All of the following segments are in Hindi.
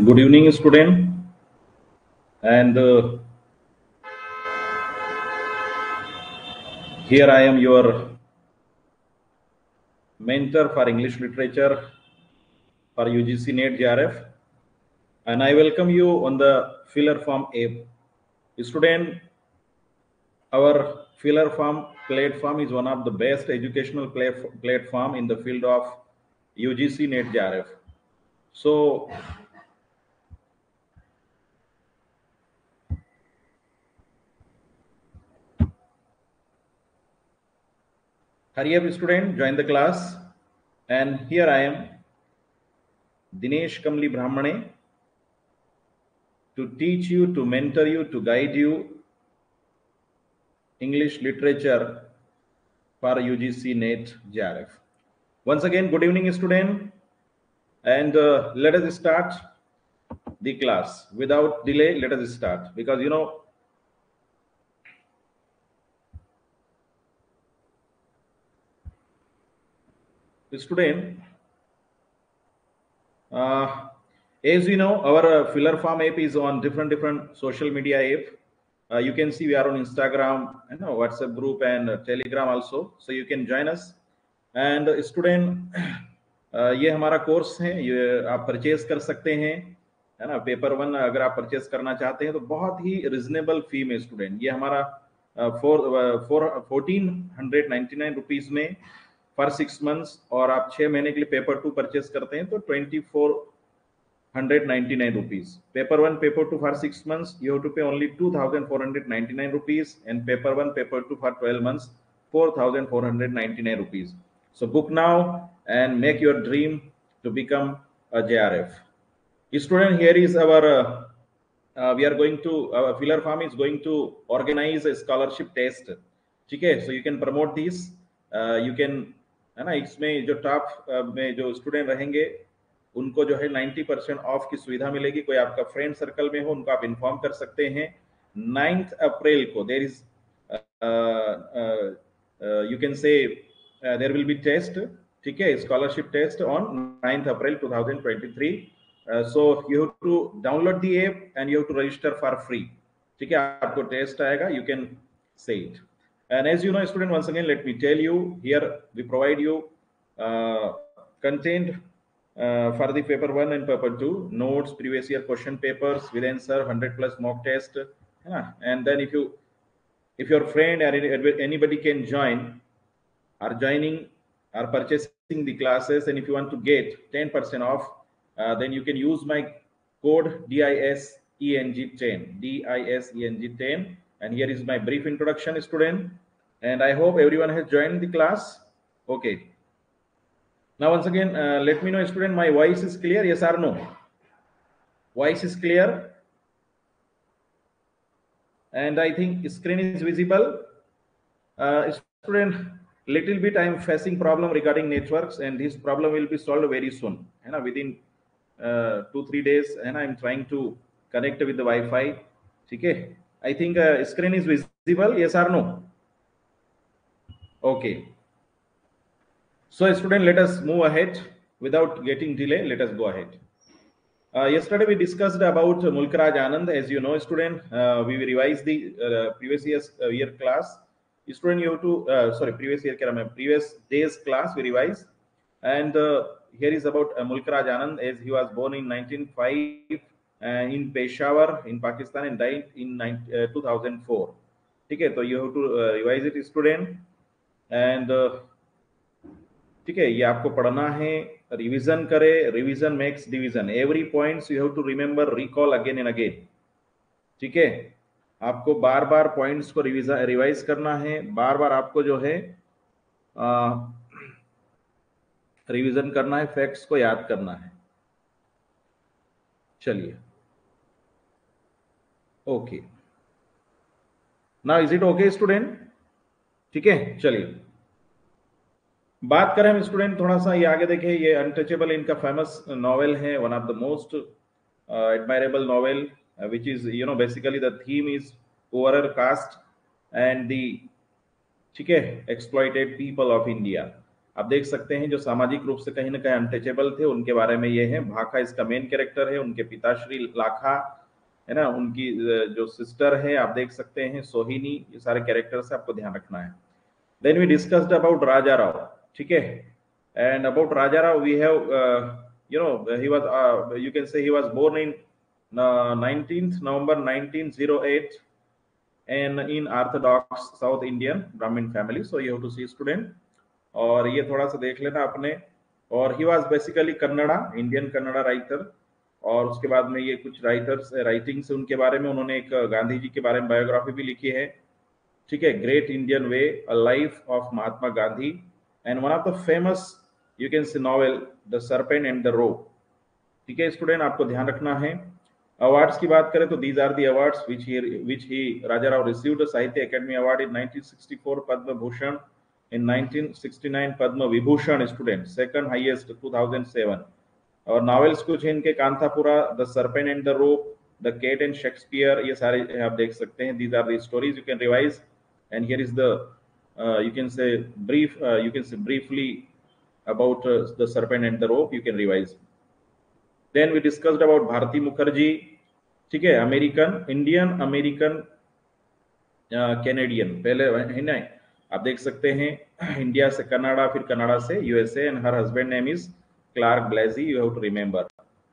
Good evening, student. And here I am, your mentor for English literature for UGC NET JRF. And I welcome you on the Filler Farm app. Student, our Filler Farm platform is one of the best educational platform in the field of UGC NET JRF. So, hurry up, student, join the class. And here I am, Dinesh Kamli Brahmane, to teach you, to mentor you, to guide you English literature for UGC NET JRF. Once again, good evening, student, and let us start the class without delay. Let us start because student, uh, as you know, our Filler Farm app is on different social media app. You can see we are on Instagram, WhatsApp group, and Telegram also. So you can join us. And student, ये हमारा कोर्स है, ये आप परचेज कर सकते हैं, है ना। पेपर वन अगर आप परचेज करना चाहते हैं तो बहुत ही रिजनेबल फी में स्टूडेंट, ये हमारा 1499 रुपीज में फॉर 6 मंथ्स, और आप 6 महीने के लिए पेपर टू परचेज करते हैं तो 2499 rupees. Paper 1, paper 2 for 6 months, you have to pay only 2499 rupees, and paper 1, paper 2 for 12 months, 4499 rupees. So book now and make your dream to become a JRF. Student, here is our, we are going to, our Filler Farm is going to organize a scholarship test. ठीक है, so you can promote this, you can, है ना, इसमें जो टॉप में जो स्टूडेंट रहेंगे उनको जो है 90% ऑफ की सुविधा मिलेगी। कोई आपका फ्रेंड सर्कल में हो उनको आप इन्फॉर्म कर सकते हैं। 9th अप्रैल को देर इज यू कैन से देर विल बी टेस्ट, ठीक है, scholarship test on 9th April 2023। So you have to download the app and you have to register for free, ठीक है। आपको टेस्ट आएगा, you can say it. And as you know, student, once again, let me tell you, here we provide you content for the paper 1 and paper 2, notes, previous year question papers with answer, 100+ mock test. And then if your friend or anybody can join, are joining, are purchasing the classes, and if you want to get 10% off, then you can use my code DISENG10, DISENG10. And here is my brief introduction, student, and I hope everyone has joined the class. Okay, now once again, let me know, student, my voice is clear, yes or no? Voice is clear, and I think screen is visible. Student, little bit I am facing problem regarding networks, and this problem will be solved very soon, within 2-3 days, and I'm trying to connect with the Wi-Fi. Okay, I think screen is visible, yes or no? Okay, so student, let us move ahead without getting delay. Let us go ahead. Yesterday we discussed about Mulk Raj Anand. As you know, student, we revised the previous year class. Student, you have to previous day's class we revised, and here is about Mulk Raj Anand, as he was born in 1905 in Peshawar in Pakistan and died in 2004. Okay, so you have to revise it, student, and ठीक है, ये आपको पढ़ना है, रिवीजन करे, revision makes division, every points you have to remember, recall again and again, ठीक है। आपको बार बार पॉइंट्स को रिवाइज करना है, बार बार आपको जो है रिवीजन करना है, फैक्ट्स को याद करना है। चलिए, okay, now is it okay student? ठीक है, चलिए बात करें हम स्टूडेंट थोड़ा सा, ये आगे देखिए, ये अनटचेबल इनका फेमस नॉवेल है, one of the most admirable novel, which is, basically the theme is poorer caste and the, ठीक है, exploited people of India. आप देख सकते हैं जो सामाजिक रूप से कहीं ना कहीं अनटचेबल थे उनके बारे में ये है। भाखा इसका मेन कैरेक्टर है, उनके पिताश्री लाखा है ना, उनकी जो सिस्टर है आप देख सकते हैं सोहिनी, ये सारे कैरेक्टर्स आपको ध्यान रखना है। Then we discussed about Raja Rao, ठीक है, and about Raja Rao we have you know he was you can say he was born in 19th November 1908 and in Orthodox South Indian Brahmin family, so you have to see student, और ये थोड़ा सा देख लेना आपने। और he was basically Kannada, Indian Kannada writer, और उसके बाद में ये कुछ राइटर्स राइटिंग्स उनके बारे में, उन्होंने एक गांधी जी के बारे में बायोग्राफी भी लिखी है, ठीक है, great Indian way, a life of Mahatma Gandhi, and one of the famous you can see novel the serpent and the rope, ठीक है स्टूडेंट, आपको ध्यान रखना है। अवार्ड्स की बात करें तो these are the awards which he Raja Rao received, Sahitya Akademi award in 1964, Padma Bhushan in 1969, Padma Vibhushan student second highest 2007। और नॉवेल्स कुछ हैं इनके, Kanthapura, the serpent and the rope, the cat and Shakespeare, ये सारे आप देख सकते हैं। These are the stories you can revise, and here is the you can say briefly about the serpent and the rope, you can revise. Then we discussed about Bharati Mukherjee, ठीक है, अमेरिकन, इंडियन अमेरिकन कैनेडियन, पहले है ना, आप देख सकते हैं इंडिया से कनाडा, फिर कनाडा से USA, and her husband name is Clark Blaise, you have to remember.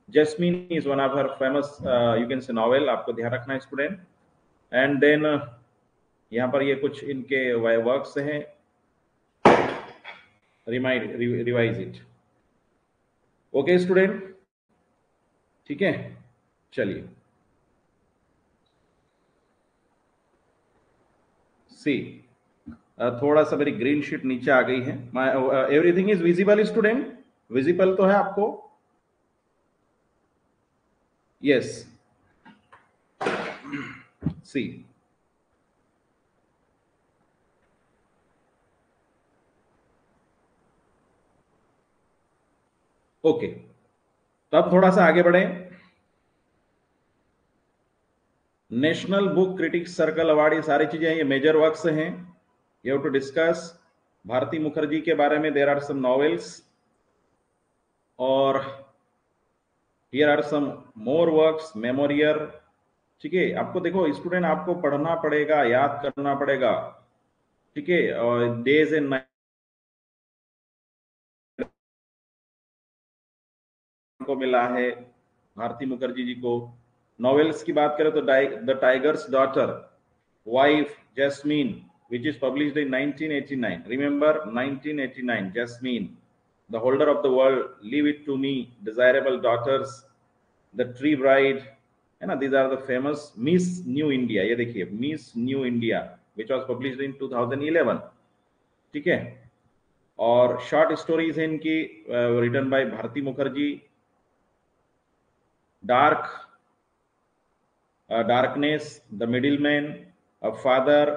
Jasmine is one of her famous you can say novel, आपको ध्यान रखना है स्टूडेंट। एंड देन यहाँ पर ये कुछ इनके वर्क्स हैं, रिवाइज इट, ओके स्टूडेंट, ठीक है, चलिए सी, थोड़ा सा मेरी ग्रीन शीट नीचे आ गई है। Everything is visible student, visible तो है आपको? यस, सी, ओके, तो अब थोड़ा सा आगे बढ़े। National book critics circle award, ये सारी चीजें ये मेजर वर्क्स हैं, you have to discuss. Bharati Mukherjee के बारे में देयर आर सम नॉवेल्स, और here are some more works, memoir, ठीक है। आपको देखो स्टूडेंट, आपको पढ़ना पड़ेगा, याद करना पड़ेगा, ठीक है, और डेज एंड नाइट को मिला है भारती मुखर्जी जी को। नॉवेल्स की बात करें तो the tigers daughter, wife, jasmine, which is published in 1989, remember 1989, Jasmine, the holder of the world, leave it to me, desirable daughters, the tree bride, है ना, these are the famous Miss New India, ये देखिए Miss New India, which was published in 2011, ठीक है। और शॉर्ट स्टोरीज हैं इनकी, written by Bharati Mukherjee, dark, darkness, the middle man, a father,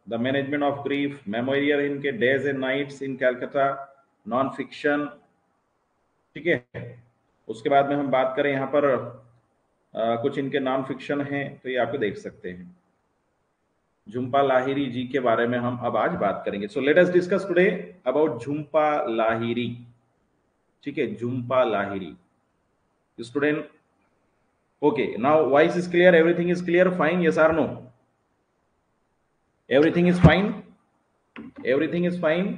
the management of grief, memoir इनके, days and nights in Calcutta, non fiction, ठीक है। उसके बाद में हम बात करें यहाँ पर कुछ इनके नॉन फिक्शन हैं, तो ये आप देख सकते हैं। झुम्पा लाहिरी जी के बारे में हम अब आज बात करेंगे। So let us discuss today about Jhumpa Lahiri, ठीक है, Jhumpa Lahiri student, okay, now voice is clear, everything is clear, fine, yes or no? Everything is fine, everything is fine,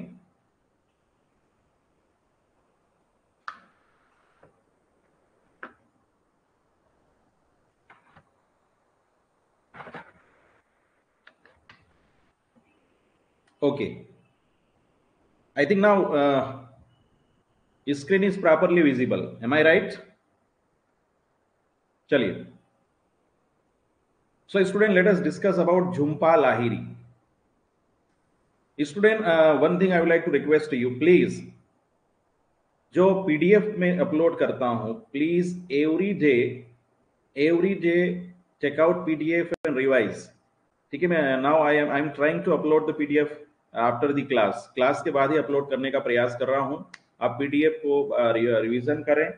okay, I think now screen is properly visible, am I right? चलिए, so student, let us discuss about Jhumpa Lahiri. Student, one thing I would like to request to you, please, जो PDF में अपलोड करता हूं, please every day check out PDF and revise, ठीक है। मैं now I am trying to upload the PDF after the class के बाद ही अपलोड करने का प्रयास कर रहा हूं। आप PDF को रिवीजन करें,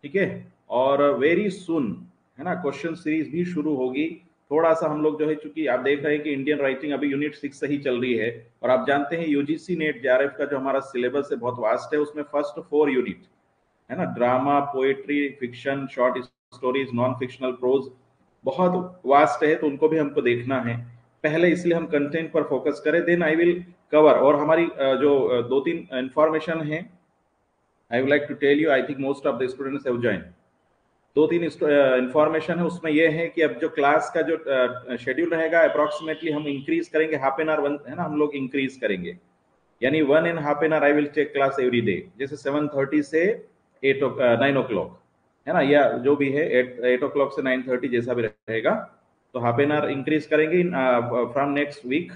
ठीक है, और वेरी सुन, है ना, क्वेश्चन सीरीज भी शुरू होगी, थोड़ा सा हम लोग जो है, चूंकि आप देख रहे हैं कि इंडियन राइटिंग अभी यूनिट 6 से ही चल रही है, और आप जानते हैं यूजीसी नेट जेआरएफ का जो हमारा सिलेबस है बहुत वास्ट है, उसमें फर्स्ट 4 यूनिट है ना, drama, poetry, fiction, short stories, non fictional prose, बहुत वास्ट है, तो उनको भी हमको देखना है पहले, इसलिए हम कंटेंट पर फोकस करें, देन आई विल कवर। और हमारी जो 2-3 इंफॉर्मेशन है, I would like to tell you, I think most of the students have join. 2-3 information है, उसमें यह है कि अब जो क्लास का जो शेड्यूल रहेगा अप्रोक्सीमेटली हम इंक्रीज करेंगे, हाफ एन आवर है ना, हम लोग इंक्रीज करेंगे, यानी 1.5 hour I will take class every day, जैसे 7:30 से 9 o'clock है ना, या जो भी है 8 o'clock से 9:30 जैसा भी रहेगा, तो हाफ एन आवर इंक्रीज करेंगे from next week.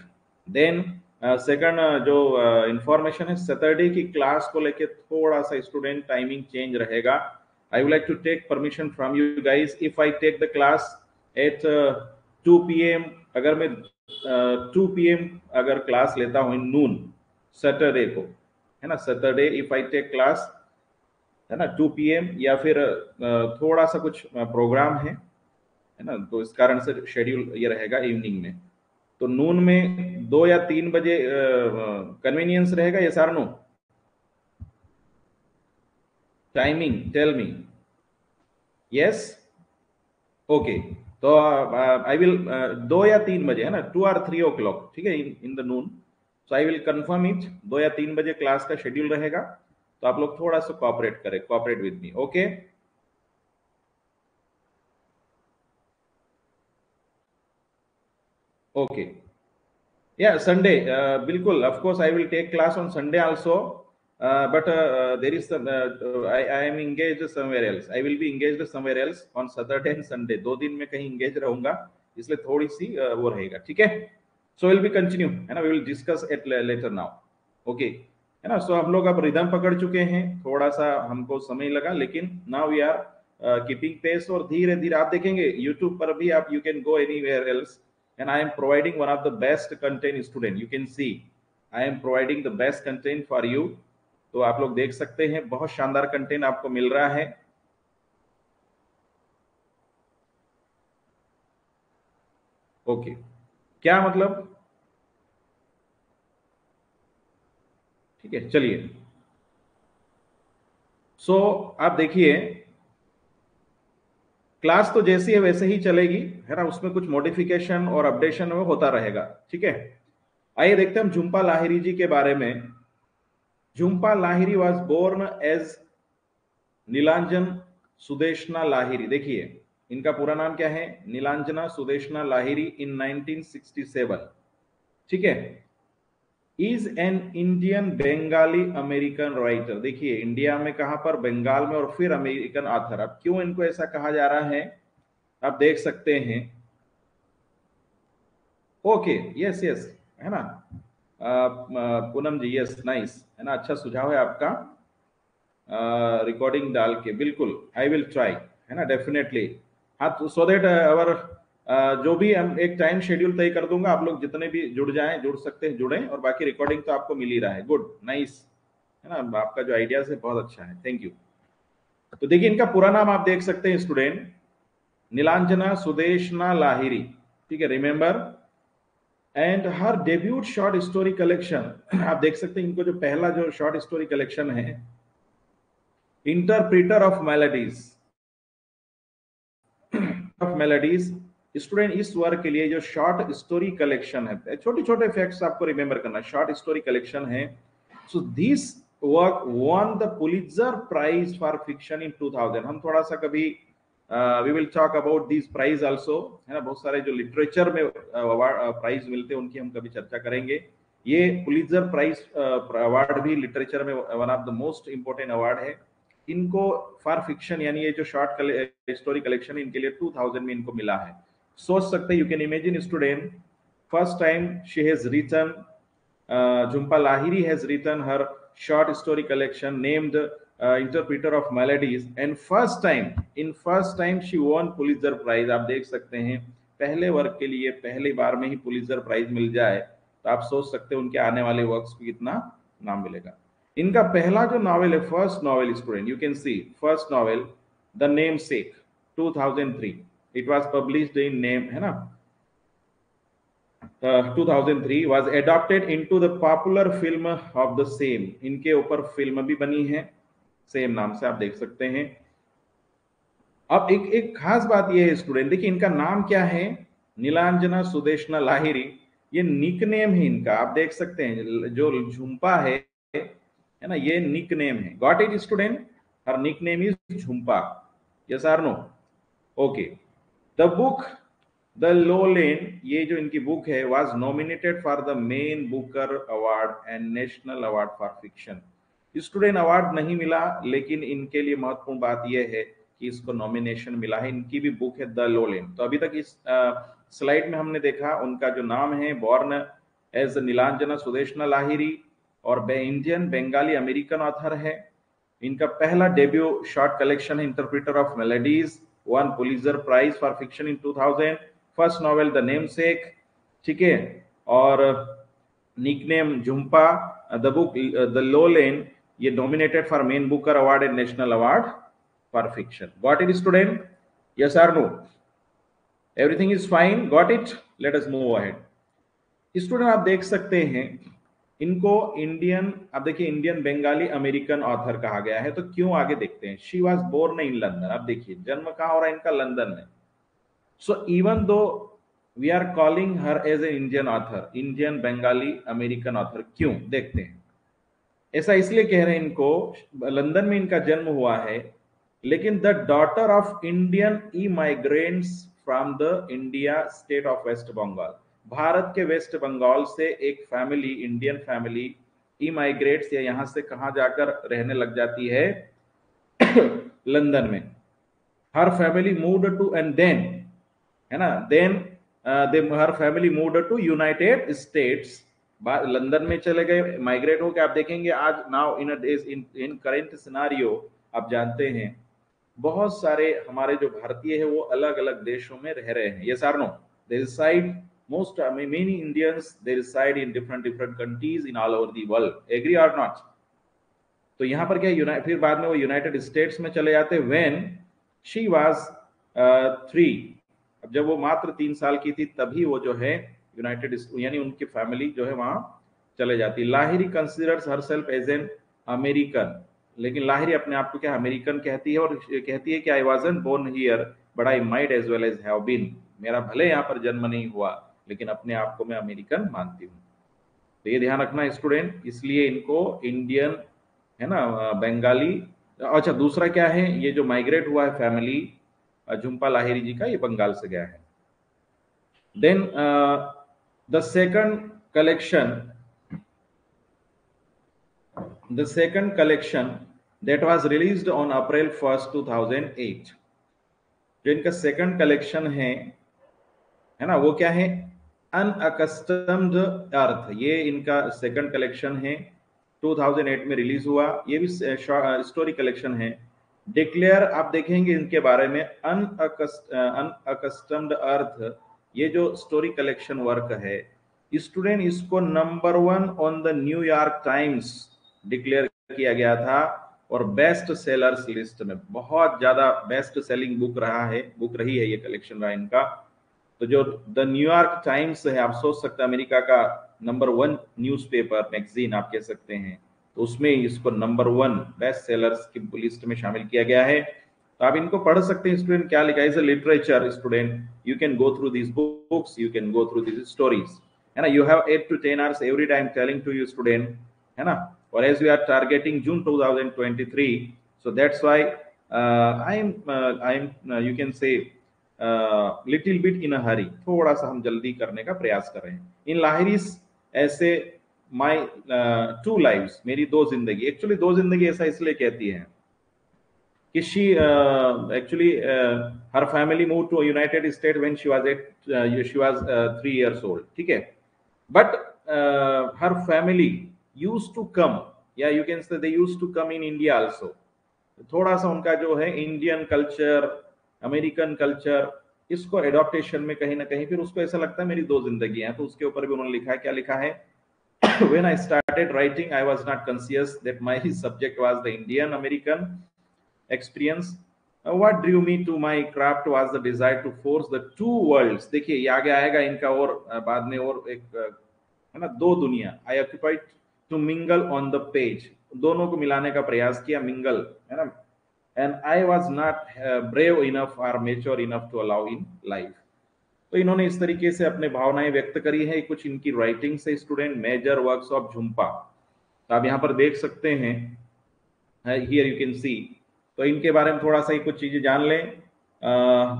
Then second जो इंफॉर्मेशन है, सैटरडे की क्लास को लेके थोड़ा सा स्टूडेंट टाइमिंग चेंज रहेगा। I would like to take permission from you guys, if I take the class at 2 PM, अगर मैं 2 PM अगर क्लास लेता हूँ इन नून सैटरडे को, है ना, Saturday if I take class है ना 2 PM, या फिर थोड़ा सा कुछ प्रोग्राम है ना, तो इस कारण से शेड्यूल ये रहेगा इवनिंग में, तो नून में 2 या 3 बजे कन्वीनियंस रहेगा, ये सार no timing, tell me. Yes, okay, तो आई विल 2 या 3 बजे है ना, 2 or 3 o'clock, ठीक है, in the Noon, so I will confirm it, 2 या 3 बजे क्लास का शेड्यूल रहेगा, तो आप लोग थोड़ा सा कोऑपरेट करें, cooperate with me, okay. Okay, या संडे, बिल्कुल, of course I will take class on Sunday also, but there is some I am engaged somewhere else, I will be engaged somewhere else on Saturday and Sunday, 2 दिन में कहीं engaged रहूंगा, इसलिए थोड़ी सी वो रहेगा, ठीक है। सो विल बी कंटिन्यू है ना, we will discuss at later now, okay, है ना। सो हम लोग अब रिदम पकड़ चुके हैं, थोड़ा सा हमको समय लगा, लेकिन now we are keeping pace, और धीरे धीरे आप देखेंगे यूट्यूब पर भी आप, you can go anywhere else, and I am providing one of the best content student, you can see I am providing the best content for you, तो आप लोग देख सकते हैं बहुत शानदार कंटेंट आपको मिल रहा है, ओके, क्या मतलब, ठीक है, चलिए। सो आप देखिए, क्लास तो जैसी है वैसे ही चलेगी, है ना, उसमें कुछ मॉडिफिकेशन और अपडेशन में होता रहेगा, ठीक है। आइए देखते हैं हम झुम्पा लाहिरी जी के बारे में। Jhumpa Lahiri was born as Nilanjana Sudeshna Lahiri, देखिए इनका पूरा नाम क्या है, नीलांजना सुदेशना लाहिरी, इन 1967, ठीक है। Is an Indian Bengali American writer, देखिए इंडिया में कहां पर, बंगाल में, और फिर अमेरिकन ऑथर। अब क्यों इनको ऐसा कहा जा रहा है, आप देख सकते हैं, ओके, यस यस, है ना, पूनम जी, यस, नाइस, है ना, अच्छा सुझाव है आपका, रिकॉर्डिंग डाल के, बिल्कुल आई विल ट्राई, है ना, डेफिनेटली, हाँ, सो दैट अवर जो भी हम एक टाइम शेड्यूल तय कर दूंगा, आप लोग जितने भी जुड़ जाएं, जुड़ सकते हैं जुड़ें, और बाकी रिकॉर्डिंग तो आपको मिल ही रहा है, गुड, नाइस, है ना, आपका जो आइडियाज है बहुत अच्छा है, थैंक यू। तो देखिए इनका पूरा नाम आप देख सकते हैं स्टूडेंट, नीलांजना सुदेशना लाहिरी, ठीक है, remember, and her debut short story collection, आप देख सकते हैं इनको जो पहला जो शॉर्ट स्टोरी कलेक्शन है, interpreter of melodies, of melodies, student इस वर्क के लिए जो शॉर्ट स्टोरी कलेक्शन है, छोटे छोटे फैक्ट्स आपको रिमेंबर करना, शॉर्ट स्टोरी कलेक्शन है, so this work won the Pulitzer prize for fiction in 2000, हम थोड़ा सा कभी we will talk about this prize also, है ना, बहुत सारे जो लिटरेचर में प्राइज मिलते हैं उनकी हम कभी चर्चा करेंगे, ये पुलित्जर प्राइज अवार्ड भी लिटरेचर में one of the most important award है, इनको फॉर फिक्शन, यानी ये जो शॉर्ट स्टोरी कलेक्शन है, इनके लिए 2000 में इनको मिला है। सोच सकते हैं, you can imagine student, first time she has written, Jhumpa Lahiri has written her short story collection named Interpreter of Melodies, and first time she won Pulitzer Prize। आप देख सकते हैं पहले वर्क के लिए पहली बार में ही पुलित्जर प्राइज मिल जाए, तो आप सोच सकते हैं उनके आने वाले वर्क्स को कितना नाम मिलेगा। इनका पहला जो नॉवेल है, first novel student, you can C first novel the name sec, 2003, it was published in name, है ना, 2003 was adapted into the popular film of the same. इनके ऊपर फिल्म भी बनी है सेम नाम से, आप देख सकते हैं। अब एक एक खास बात यह है स्टूडेंट, देखिए इनका नाम क्या है, नीलांजना सुदेशना लाहिरी, ये निकनेम है इनका, आप देख सकते हैं जो झुम्पा है ना, ये निकनेम है। Got it student, her nickname is Jhumpa, yes or no? Okay. The book the lowland, ये जो इनकी बुक है, was nominated for the Man Booker award and national award for fiction. Student award नहीं मिला, लेकिन इनके लिए महत्वपूर्ण बात यह है कि इसको नॉमिनेशन मिला है। इनकी भी बुक है द लोलेन। तो अभी तक इस स्लाइड में हमने देखा उनका जो नाम है, बॉर्न एज नीलांजना सुदेशना लाहिरी, और इंडियन बंगाली अमेरिकन ऑथर है। इनका पहला डेब्यू शॉर्ट कलेक्शन है interpreter of maladies, won Pulitzer prize for fiction in 2000। First novel the namesake, ठीक है, और nickname Jhumpa. The book the lowland, ये nominated for Man Booker award and national award for fiction. Got it student, yes or no? Everything is fine, got it? Let us move ahead. Student आप देख सकते हैं इनको इंडियन, आप देखिए इंडियन बंगाली अमेरिकन ऑथर कहा गया है, तो क्यों आगे देखते हैं। She was born in London, आप देखिए जन्म कहां हो रहा है इनका, लंदन में। So even though we are calling her as a Indian author, Indian Bengali American author, क्यों देखते हैं। ऐसा इसलिए कह रहे हैं, इनको लंदन में इनका जन्म हुआ है, लेकिन the daughter of Indian immigrants from the India state of West Bengal, Bharat के वेस्ट बंगाल से एक फैमिली, इंडियन फैमिली ई माइग्रेट्स, या यहां से कहां जाकर रहने लग जाती है लंदन में। Her family moved to, and then, है ना, then her family moved to United States, London में चले गए, माइग्रेट होकर। आप देखेंगे आज now in in current scenario, आप जानते हैं बहुत सारे हमारे जो भारतीय है वो अलग अलग देशों में रह रहे हैं, yes or no? They reside most many Indians, they reside in different countries in all over the world, agree or not? तो यहाँ पर क्या, फिर बाद में वो यूनाइटेड स्टेट्स में चले जाते व्हेन शी वाज 3, अब जब वो मात्र 3 साल की थी तभी वो जो है यूनाइटेड, यानी उनकी फैमिली जो है वहां चले जाती। Lahiri considers herself as an American, लेकिन लाहिरी अपने आप को क्या अमेरिकन कहती है, और कहती है कि I wasn't born here but I might as well as have been, मेरा भले यहाँ पर जन्म नहीं हुआ लेकिन अपने आप को मैं अमेरिकन मानती हूँ। तो ये ध्यान रखना स्टूडेंट, इसलिए इनको इंडियन, है ना, बंगाली। अच्छा दूसरा क्या है, ये जो माइग्रेट हुआ है फैमिली झुम्पा लाहिरी जी का, ये बंगाल से गया है। Then the second collection that was released on April 1st 2008, जो इनका सेकंड कलेक्शन है ना, वो क्या है, अनअकस्टम्ड अर्थ, ये इनका सेकंड कलेक्शन है, 2008 में रिलीज हुआ। ये भी स्टोरी कलेक्शन है। डिक्लेयर, आप देखेंगे इनके बारे में, अनअकस्टम्ड अर्थ, ये जो स्टोरी कलेक्शन वर्क है स्टूडेंट, इसको number 1 on the New York times declare किया गया था, और बेस्ट सेलर्स लिस्ट में बहुत ज्यादा बेस्ट सेलिंग बुक रही है ये कलेक्शन रहा इनका। तो जो द न्यूयॉर्क टाइम्स है, आप सोच सकते हैं अमेरिका का नंबर 1 न्यूज़पेपर, मैगजीन आप कह सकते हैं, तो उसमें इसको नंबर 1 बेस्ट सेलर्स की लिस्ट में शामिल किया गया है। तो आप इनको पढ़ सकते हैं स्टूडेंट, क्या लिखा है, is a literature student, you can go through this books, you can go through this stories, है ना। You have 8 to 10 hours every day, I'm telling to you student, है ना। और as we are targeting June 2023, so that's why I'm you can say little bit in a hurry, थोड़ा सा हम जल्दी करने का प्रयास कर रहे हैं। इन लाहिरीज ऐसे माई 2 लाइव्स, मेरी 2 जिंदगी, एक्चुअली 2 जिंदगी ऐसा इसलिए कहती है कि she actually her family move to United States when she was 3 years old, ठीक है, but her family used to come, या you can say they used to come in India also. थोड़ा सा उनका जो है इंडियन कल्चर, अमेरिकन कल्चर, इसको एडॉप्टेशन में कहीं ना कहीं फिर उसको ऐसा लगता है मेरी 2 जिंदगी हैं। तो उसके ऊपर भी उन्होंने लिखा है, क्या लिखा है, when I started writing I was not conscious that my subject was the Indian American experience, What drew me to my craft was the desire to force the two worlds. देखिए ये आगे आएगा इनका, और बाद में और एक है ना, दो दुनिया. I occupied to mingle on the page. दोनों को मिलाने का प्रयास किया, mingle, है ना. And I was not brave enough or mature enough to allow in life. तो इन्होंने इस तरीके से अपने भावनाएं व्यक्त करी है. कुछ इनकी राइटिंग से student, major works of Jhumpa, तो आप यहाँ पर देख सकते हैं, हियर यू कैन सी. तो इनके बारे में थोड़ा सा ही कुछ चीजें जान लें.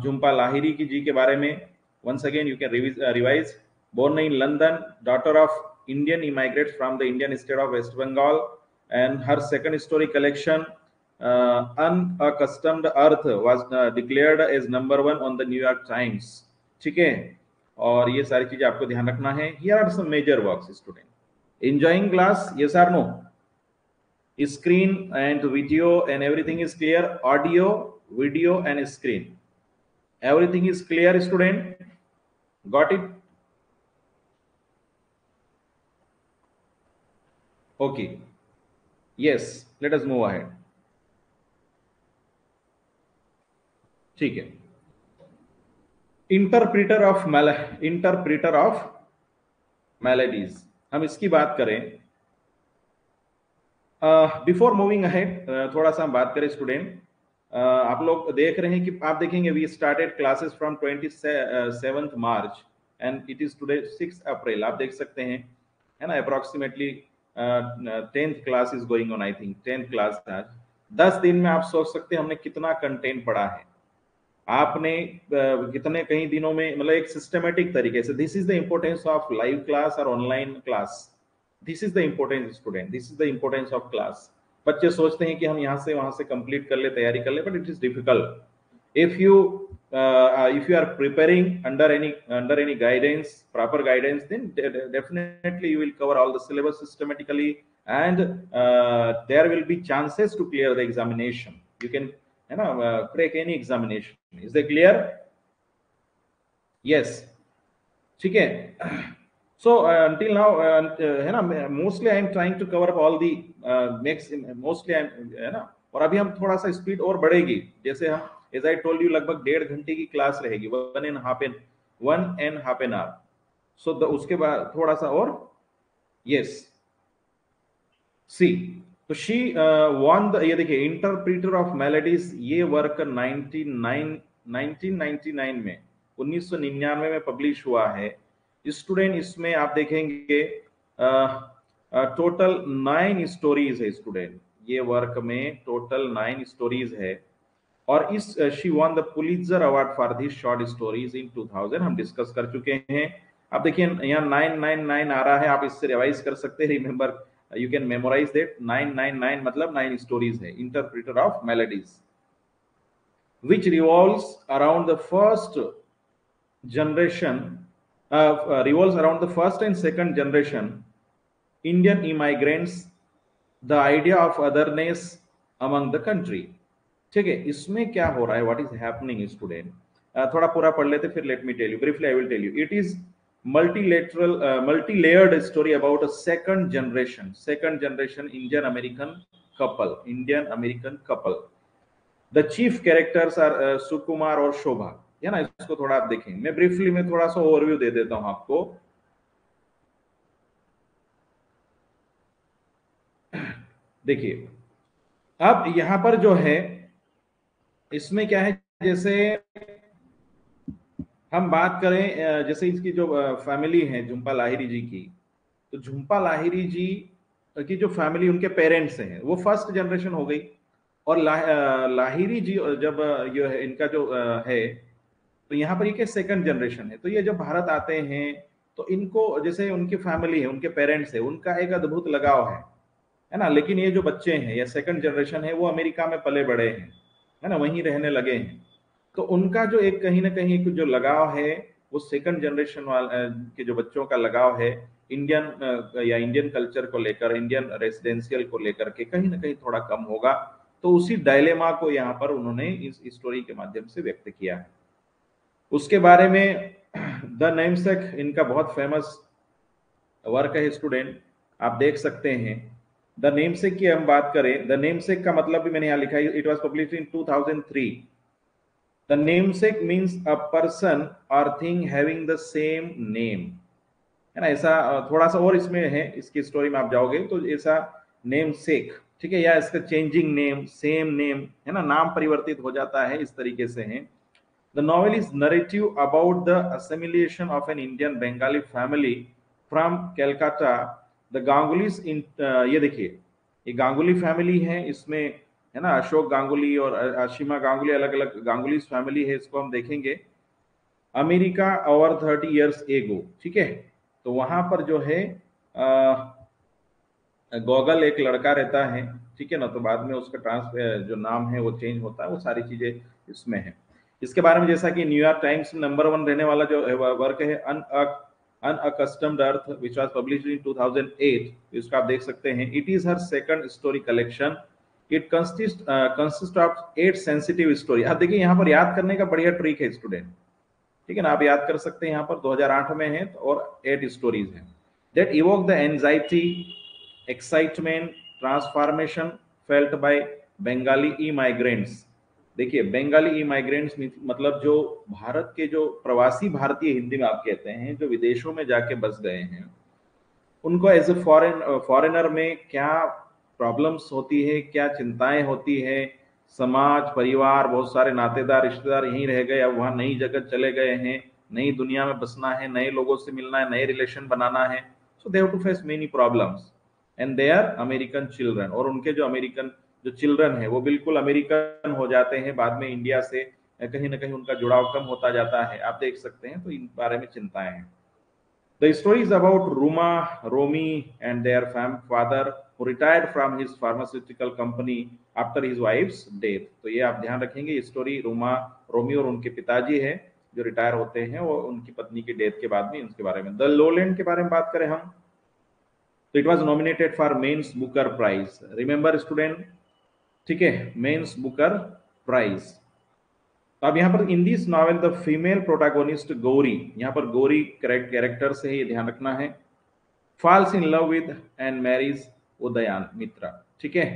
झुम्पा लाहिरी की जी के बारे में once again you can revise. Born in London, daughter of Indian immigrants from the Indian state of West Bengal, and her second story collection, Unaccustomed Earth, was declared as #1 on the New York Times. ठीक है, और ये सारी चीजें आपको ध्यान रखना है. Here are some major works, student. Enjoying class, yes or no? Screen and video and everything is clear. Audio, video and screen, everything is clear, student. Got it? Okay, yes, let us move ahead. ठीक है. इंटरप्रीटर ऑफ मेलेडीज, हम इसकी बात करें. बिफोर मूविंग अहेड, थोड़ा सा हम बात करें स्टूडेंट. आप लोग देख रहे हैं कि आप देखेंगे we started classes from 27 March and it is today 6 April. आप देख सकते हैं, है ना, approximately 10th class is going on. I think 10th class आज. 10 दिन में आप सोच सकते हैं हमने कितना कंटेंट पढ़ा है. आपने कितने कई दिनों में, मतलब एक सिस्टमेटिक तरीके से. This is the importance of live class और online class. This is the importance student, this is the importance of class. बच्चे सोचते हैं कि हम यहाँ से वहां से कंप्लीट कर ले, तैयारी कर ले, but it is difficult. If you are preparing under any guidance, proper guidance, then definitely you will cover all the syllabus systematically, and there will be chances to clear the examination. You can, you know, crack any examination. Is that clear? Yes. ठीक है. So until now, है ना, mostly I am trying to cover up all the mostly I am, है ना, और अभी हम थोड़ा सा स्पीड और बढ़ेगी. जैसे हम, as I told you, लगभग 1.5 घंटे की क्लास रहेगी, 1.5 an hour. So उसके बाद थोड़ा सा और. Yes. See, तो she won the, ये देखिए, इंटरप्रीटर ऑफ मेलेडीज, ये वर्क 1999 में, 1999 में पब्लिश हुआ है. स्टूडेंट इसमें आप देखेंगे टोटल 9 स्टोरीज है स्टूडेंट. ये वर्क में टोटल 9 स्टोरीज है. और इस she von the Pulitzer award for this short stories in 2000. हम डिस्कस कर चुके हैं. आप देखिए यहाँ 999 आ रहा है, आप इससे रिवाइज कर सकते हैं. Remember, you can memorize that. 999 मतलब 9 stories है. Interpreter of Melodies, which revolves around the first generation, revolves around the first and second generation Indian immigrants, the idea of otherness among the country. ठीक है, इसमें क्या हो रहा है, what is happening स्टूडेंट. थोड़ा पूरा पढ़ लेते, फिर let me tell you briefly. I will tell you. It is multi-layered story about a second generation Indian American couple. The chief characters are सुकुमार और शोभा, है ना. इसको थोड़ा आप देखें. मैं ब्रीफली में थोड़ा सा ओवरव्यू दे देता हूं आपको. देखिए, अब यहां पर जो है, इसमें क्या है, जैसे हम बात करें, जैसे इसकी जो फैमिली है झुम्पा लाहिरी जी की, तो झुम्पा लाहिरी जी की जो फैमिली, उनके पेरेंट्स हैं, वो फर्स्ट जनरेशन हो गई. और लाहिरी जी जब ये है, इनका जो है, तो यहाँ पर ये सेकंड जनरेशन है. तो ये जब भारत आते हैं, तो इनको, जैसे उनकी फैमिली है, उनके पेरेंट्स है, उनका एक अद्भुत लगाव है ना. लेकिन ये जो बच्चे हैं, ये सेकंड जनरेशन है, वो अमेरिका में पले बड़े हैं, है ना, वहीं रहने लगे हैं. तो उनका जो एक कहीं ना कहीं जो लगाव है, वो सेकंड जनरेशन वाले के जो बच्चों का लगाव है, इंडियन कल्चर को लेकर, इंडियन रेसिडेंशियल को लेकर के कहीं ना कहीं थोड़ा कम होगा. तो उसी डायलेमा को यहाँ पर उन्होंने इस स्टोरी के माध्यम से व्यक्त किया है. उसके बारे में द नेमसेक इनका बहुत फेमस वर्क है स्टूडेंट, आप देख सकते हैं. द नेमसेक की हम बात करें, द नेमसेक का मतलब भी मैंने यहाँ लिखा है, it was published in 2003। The namesake means a person और thing having the same name, है ना। ऐसा थोड़ा सा और इसमें है, इसकी स्टोरी में आप जाओगे तो ऐसा नेम सेक, ठीक है, या इसका चेंजिंग नेम, सेम नेम, है ना, नाम परिवर्तित हो जाता है, इस तरीके से है। The novel is narrative about the assimilation of an Indian Bengali family from Calcutta. The Gangulis in, ये देखिए, ये गांगुली फैमिली है इसमें, है ना, अशोक गांगुली और आशिमा गांगुली, अलग अलग गांगुलीज फैमिली है, इसको हम देखेंगे। अमेरिका ओवर 30 years एगो, ठीक है। तो वहां पर जो है गॉगल एक लड़का रहता है, ठीक है ना, तो बाद में उसका जो नाम है वो चेंज होता है, वो सारी चीजें इसमें है। इसके बारे में जैसा कि न्यूयॉर्क टाइम्स में नंबर 1 रहने वाला जो वर्क है unaccustomed earth, which was published इन 2008, इसको आप देख सकते हैं। It is her second story collection. It consist of 8 sensitive story. आप देखिए यहाँ पर याद करने का बढ़िया ट्रिक है स्टूडेंट, ठीक है ना, आप याद कर सकते हैं। यहाँ पर 2008 में है और 8 स्टोरीज हैं that evoke the anxiety, excitement, transformation felt by Bengali E migrants. देखिए, बंगाली ई माइग्रेंट्स मतलब जो भारत के जो प्रवासी भारतीय, हिंदी में आप कहते हैं, जो विदेशों में जाके बस गए हैं, उनको एज ए फॉरेनर में क्या प्रॉब्लम्स होती है, क्या चिंताएं होती है। समाज, परिवार, बहुत सारे नातेदार, रिश्तेदार यहीं रह गए, अब वहां नई जगह चले गए हैं, नई दुनिया में बसना है, नए लोगों से मिलना है, नए रिलेशन बनाना है। So they have to face many problems and they are American children. और उनके जो अमेरिकन जो चिल्ड्रन है वो बिल्कुल अमेरिकन हो जाते हैं बाद में, इंडिया से कहीं ना कहीं उनका जुड़ाव कम होता जाता है, आप देख सकते हैं। तो इन बारे में चिंताएं हैं। The story is about Ruma, Romy, and their father who retired from his pharmaceutical company after his wife's death. तो ये आप ध्यान रखेंगे, ये स्टोरी रोमा, रोमी और उनके पिताजी है जो रिटायर होते हैं, वो उनकी पत्नी की डेथ के बाद में, उनके बारे में। द लोलैंड के बारे में बात करें हम, तो it was nominated for men's Booker prize. Remember student, ठीक है, मेंस बुकर प्राइज। तो अब यहाँ पर in this novel the female protagonist Gauri, यहाँ पर गौरी कैरेक्टर से ये ध्यान रखना है, falls in love with and marriage Udayan Mitra, ठीक है,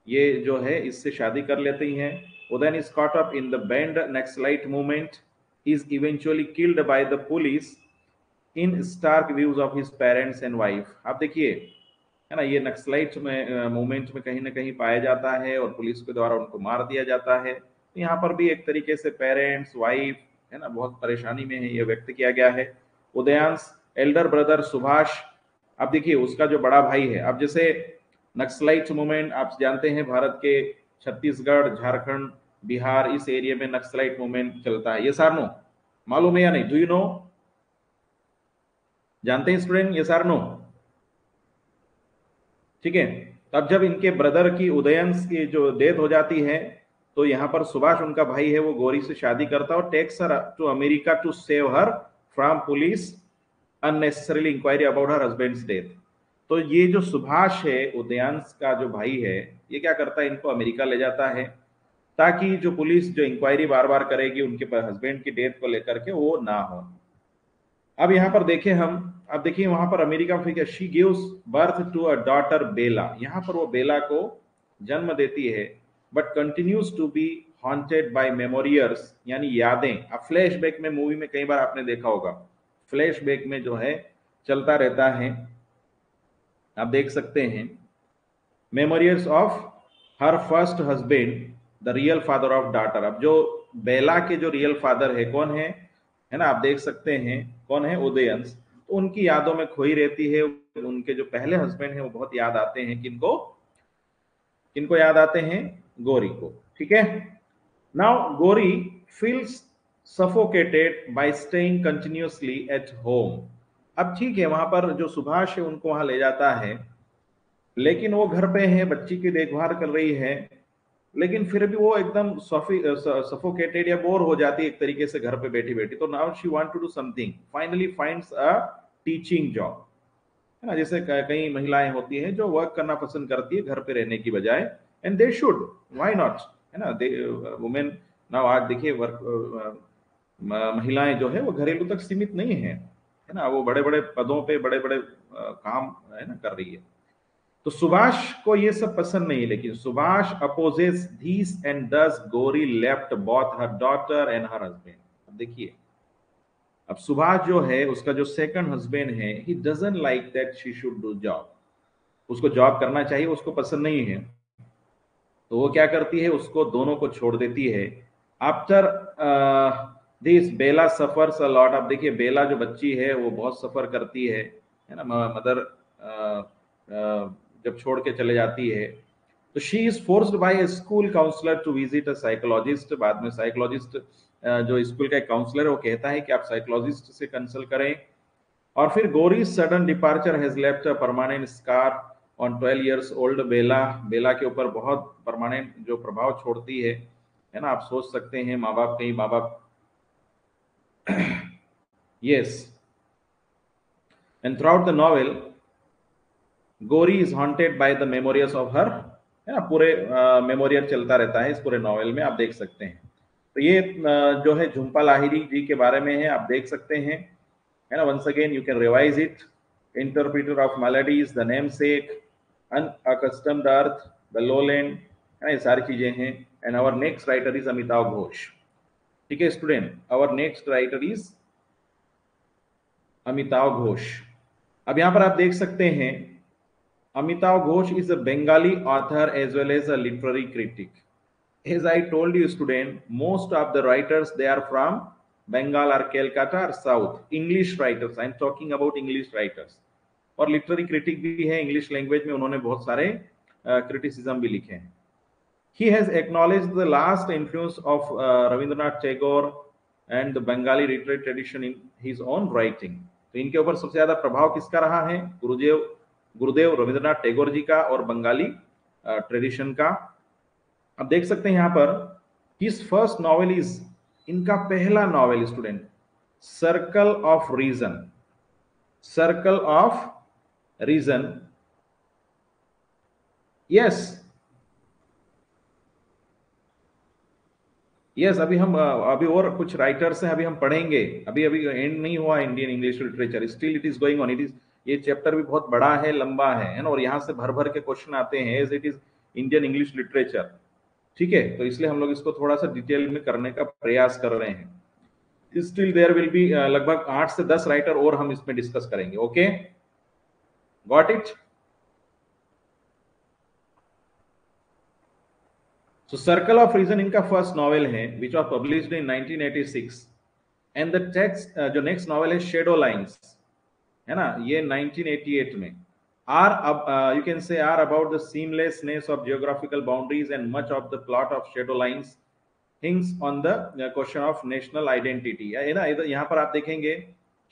ये जो है इससे शादी कर लेती हैं। Udayan is caught up in the band Naxalite movement, is eventually killed by the police in stark views of his parents and wife. आप देखिए, है ना, ये नक्सलाइट में मूवमेंट में कहीं ना कहीं पाया जाता है और पुलिस के द्वारा उनको मार दिया जाता है। तो यहाँ पर भी एक तरीके से पेरेंट्स, वाइफ, है ना, बहुत परेशानी में है, ये व्यक्त किया गया है। उदयांश एल्डर ब्रदर सुभाष, अब देखिए उसका जो बड़ा भाई है, अब जैसे नक्सलाइट मूवमेंट आप जानते हैं, भारत के छत्तीसगढ़, झारखंड, बिहार, इस एरिया में नक्सलाइट मूवमेंट चलता है। ये सारनो मालूम है या नहीं? Do you know? जानते हैं स्टूडेंट ये सारनो? ठीक है। तब जब इनके ब्रदर की, उदयंश की जो डेथ हो जाती है, तो यहाँ पर सुभाष उनका भाई है, वो गौरी से शादी करता है और takes her to America to save her from police unnecessarily inquiry about her husband's death. तो ये जो सुभाष है, उदयांश का जो भाई है, ये क्या करता है, इनको अमेरिका ले जाता है ताकि जो पुलिस जो इंक्वायरी बार बार करेगी उनके हस्बैंड की डेथ को लेकर के, वो ना हो। अब यहाँ पर देखें हम, अब देखिए वहां पर अमेरिका में she gives birth to a daughter Bela, यहाँ पर वो बेला को जन्म देती है, but continues to be haunted by memories, यानी यादें। अब फ्लैशबैक में, मूवी में कई बार आपने देखा होगा, फ्लैशबैक में जो है चलता रहता है, आप देख सकते हैं। Memories of her first husband the real father of daughter. अब जो बेला के जो रियल फादर है कौन है ना, आप देख सकते हैं कौन है, उदयंश। तो उनकी यादों में खोई रहती है, उनके जो पहले हस्बैंड है वो बहुत याद आते हैं, किनको किनको याद आते हैं, गौरी को, ठीक है। Now Gauri feels suffocated bye staying continuously at home. अब ठीक है, वहां पर जो सुभाष है उनको वहां ले जाता है, लेकिन वो घर पे है, बच्ची की देखभाल कर रही है, लेकिन फिर भी वो एकदम सफोकेटेड या बोर हो जाती है एक तरीके से घर पे बैठी बैठी। तो now she want to do something, finally finds a teaching job, है ना। जैसे कई महिलाएं होती हैं जो वर्क करना पसंद करती है घर पे रहने की बजाय, and they should, why not, है ना, दे वुमेन। नाउ आज देखिए वर्क, महिलाएं जो है वो घरेलू तक सीमित नहीं है ना, वो बड़े बड़े पदों पे बड़े बड़े काम, है ना, कर रही है। तो सुभाष को ये सब पसंद नहीं, लेकिन सुभाष अपोजेस धीस एंड दस Gauri left both her daughter and her husband. अब देखिए, अब सुभाष जो है उसका जो सेकंड हस्बैंड है, he doesn't like that she should do job, उसको जॉब करना चाहिए, उसको पसंद नहीं है। तो वो क्या करती है, उसको दोनों को छोड़ देती है। After this Bela suffers a lot. अब देखिए बेला जो बच्ची है वो बहुत सफर करती है ना, मदर जब छोड़ के चले जाती है। तो she is forced by a school counsellor to visit a psychologist. बाद में साइकोलॉजिस्ट जो स्कूल का काउंसलर है वो कहता है कि आप साइकोलॉजिस्ट से कंसल्ट करें। और फिर Gauri sudden departure has left a permanent scar on 12 years old Bela. Bela के ऊपर बहुत परमानेंट जो प्रभाव छोड़ती है ना। आप सोच सकते हैं माँ बाप, कई माँ बाप yes. And through out the novel Gauri is haunted by the memories of her, है ना। पूरे मेमोरियल चलता रहता है इस पूरे नॉवेल में, आप देख सकते हैं। तो ये जो है झुम्पा लाहिरी जी के बारे में है, आप देख सकते हैं, है ना। Once again you can revise it. Interpreter of maladies, the namesake, unaccustomed earth, the lowland, है ना, ये सारी चीजें हैं। And our next writer is Amitabh Ghosh. ठीक है student, our next writer is Amitabh Ghosh. अब यहां पर आप देख सकते हैं Amitav Ghosh is a Bengali author as well as a literary critic. As I told you, student, most of the writers they are from Bengal or Calcutta or South. English writers, I am talking about English writers. और लिटरेरी क्रिटिक भी है, इंग्लिश लैंग्वेज में उन्होंने बहुत सारे क्रिटिसिज्म भी लिखे हैं। He has acknowledged the last influence of Rabindranath Tagore and the Bengali literary tradition in his own writing. तो इनके ऊपर सबसे ज्यादा प्रभाव किसका रहा है? गुरुदेव रविंद्रनाथ टैगोर जी का और बंगाली ट्रेडिशन का। अब देख सकते हैं यहां पर हिज फर्स्ट नॉवेल इज, इनका पहला novel student, circle of reason. Circle of reason, yes yes. अभी हम अभी और कुछ राइटर्स हैं, अभी हम पढ़ेंगे। अभी अभी एंड नहीं हुआ Indian English literature, still it is going on. It is, ये चैप्टर भी बहुत बड़ा है, लंबा है ना, और यहाँ से भर भर के क्वेश्चन आते हैं as it is Indian English literature. ठीक है, तो इसलिए हम लोग इसको थोड़ा सा डिटेल में करने का प्रयास कर रहे हैं। स्टिल देयर विल बी लगभग 8 से 10 राइटर और हम इसमें डिस्कस करेंगे। Okay, got it. So circle of reason इनका फर्स्ट नॉवेल है which was published in 1986। And the text जो नेक्स्ट नॉवेल है शेडो लाइन्स, है ना, ये 1988 में। Or you can say or about the seamlessness of geographical boundaries and much of the plot of shadow lines hinges on the question of national identity, है ना। यहाँ पर आप देखेंगे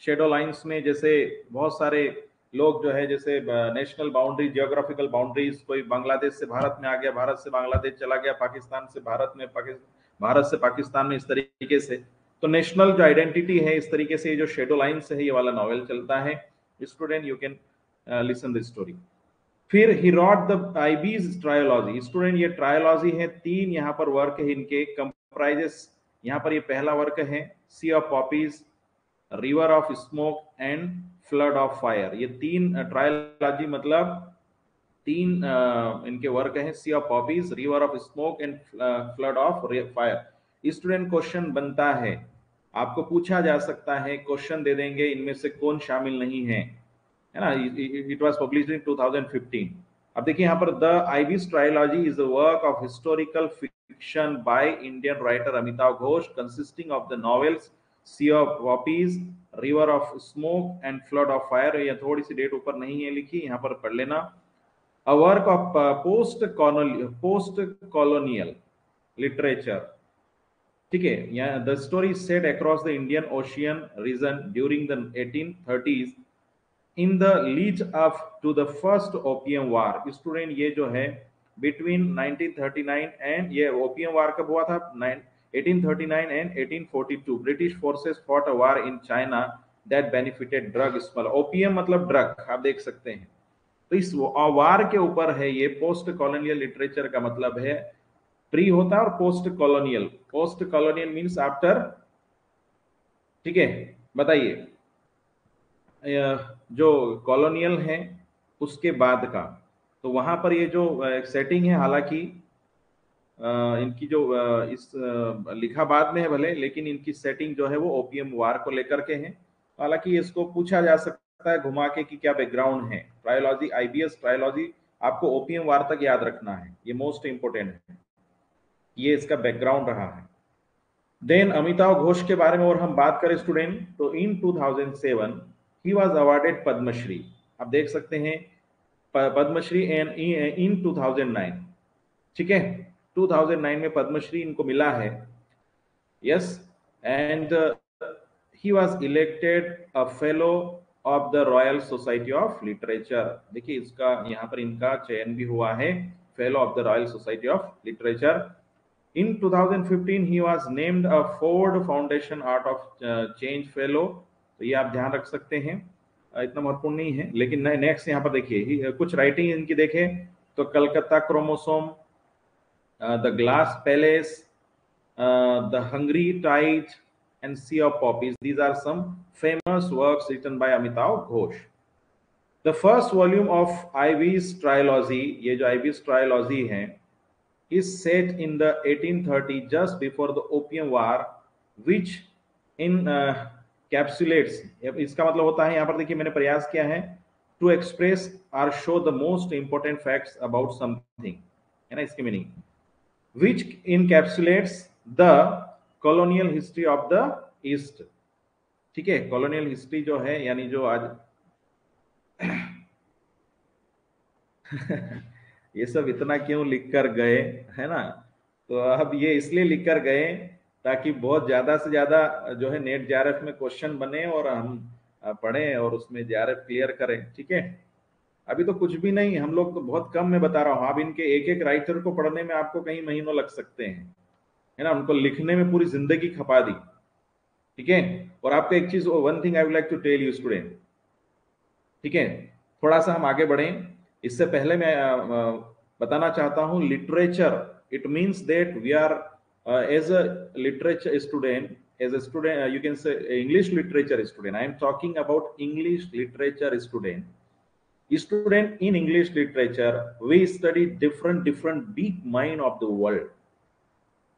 शेडो लाइन्स में जैसे बहुत सारे लोग जो है, जैसे नेशनल बाउंड्री, जियोग्राफिकल बाउंड्रीज, कोई बांग्लादेश से भारत में आ गया, भारत से बांग्लादेश चला गया, पाकिस्तान से भारत में, भारत से पाकिस्तान में, इस तरीके से। तो नेशनल जो आइडेंटिटी है, इस तरीके से जो शेडो लाइन्स है, ये वाला नॉवेल चलता है। Student you can listen the story. फिर ही रॉट द आईबीज ट्रायोलॉजी। स्टूडेंट ये ट्रायोलॉजी है, 3 यहाँ पर वर्क है इनके, कंप्राइजेस। यहाँ पर ये पहला वर्क है sea of poppies, river of smoke and flood of fire. ये 3 ट्रायोलॉजी मतलब 3 इनके वर्क है, sea of poppies, river of smoke and flood of fire. Student question बनता है, आपको पूछा जा सकता है, क्वेश्चन दे देंगे इनमें से कौन शामिल नहीं है ना। It was published in 2015। अब देखिए यहाँ पर the Ibis trilogy is the work of historical fiction by Indian writer Amitav Ghosh consisting of the novels sea of poppies, river of smoke and flood of fire. ये थोड़ी सी डेट ऊपर नहीं है लिखी, यहाँ पर पढ़ लेना। A work of post colonial literature. ठीक है, यहाँ the story set across the Indian ocean region during the 1830s in the lead up to the first opium war. Student ये जो है बिटवीन 1939 एंड, ये ओपियम वार कब हुआ था? 1839 and 1842 British forces fought a war in China that benefited drug smuggle. Opium मतलब ड्रग, आप देख सकते हैं। तो इस वार के ऊपर है ये। पोस्ट कॉलोनियल लिटरेचर का मतलब है प्री होता है और post colonial. Post colonial means after, ठीक है। बताइए जो कॉलोनियल है उसके बाद का, तो वहां पर ये जो सेटिंग है, हालांकि इनकी जो लिखा बाद में है भले, लेकिन इनकी सेटिंग जो है वो ओपीएम वार को लेकर के है। हालांकि इसको पूछा जा सकता है घुमा के कि क्या बैकग्राउंड है। ट्रायोलॉजी, आईबीएस ट्रायोलॉजी आपको ओपीएम वार तक याद रखना है, ये मोस्ट इंपोर्टेंट है, ये इसका बैकग्राउंड रहा है। देन अमिताभ घोष के बारे में और हम बात करें स्टूडेंट, तो इन 2007 ही वाज अवार्डेड पद्मश्री। आप देख सकते हैं पद्मश्री एंड इन 2009, ठीक है, 2009 में पद्मश्री इनको मिला है। Yes, and he was elected a fellow of the royal society of literature. देखिए इसका यहाँ पर इनका चयन भी हुआ है, fellow of the royal society of literature. In 2015 he was named a Ford Foundation Art of Change Fellow। तो ये आप ध्यान रख सकते हैं, इतना महत्वपूर्ण नहीं है। लेकिन नेक्स्ट यहाँ पर देखिए कुछ राइटिंग इनकी देखें तो Calcutta chromosome, the glass palace, the hungry tide and sea of poppies, these are some famous works written by Amitav Ghosh. The first volume of Ibis trilogy, ये जो आईवीज ट्रायोलॉजी है, is set in the 1830 just before the opium war which encapsulates, इसका मतलब होता है यहाँ पर देखिए मैंने प्रयास किया है to express or show the most important facts about something, है ना इसकी meaning, which encapsulates the colonial history of the east। ठीक है, colonial history जो है यानी जो आज ये सब इतना क्यों लिख कर गए, है ना। तो अब ये इसलिए लिख कर गए ताकि बहुत ज्यादा से ज्यादा जो है नेट जेआरएफ में क्वेश्चन बने और हम पढ़ें और उसमें जेआरएफ क्लियर करें, ठीक है। अभी तो कुछ भी नहीं, हम लोग तो बहुत कम में बता रहा हूँ। अब इनके एक एक राइटर को पढ़ने में आपको कई महीनों लग सकते हैं, है ना, उनको लिखने में पूरी जिंदगी खपा दी, ठीक है। और आपको एक चीज, one thing I would like to tell you student, ठीक है, थोड़ा सा हम आगे बढ़ें इससे पहले मैं बताना चाहता हूं literature, it means that we are as a literature student, as a student you can say English literature student, I am talking about English literature student in English literature we study different big mind of the world।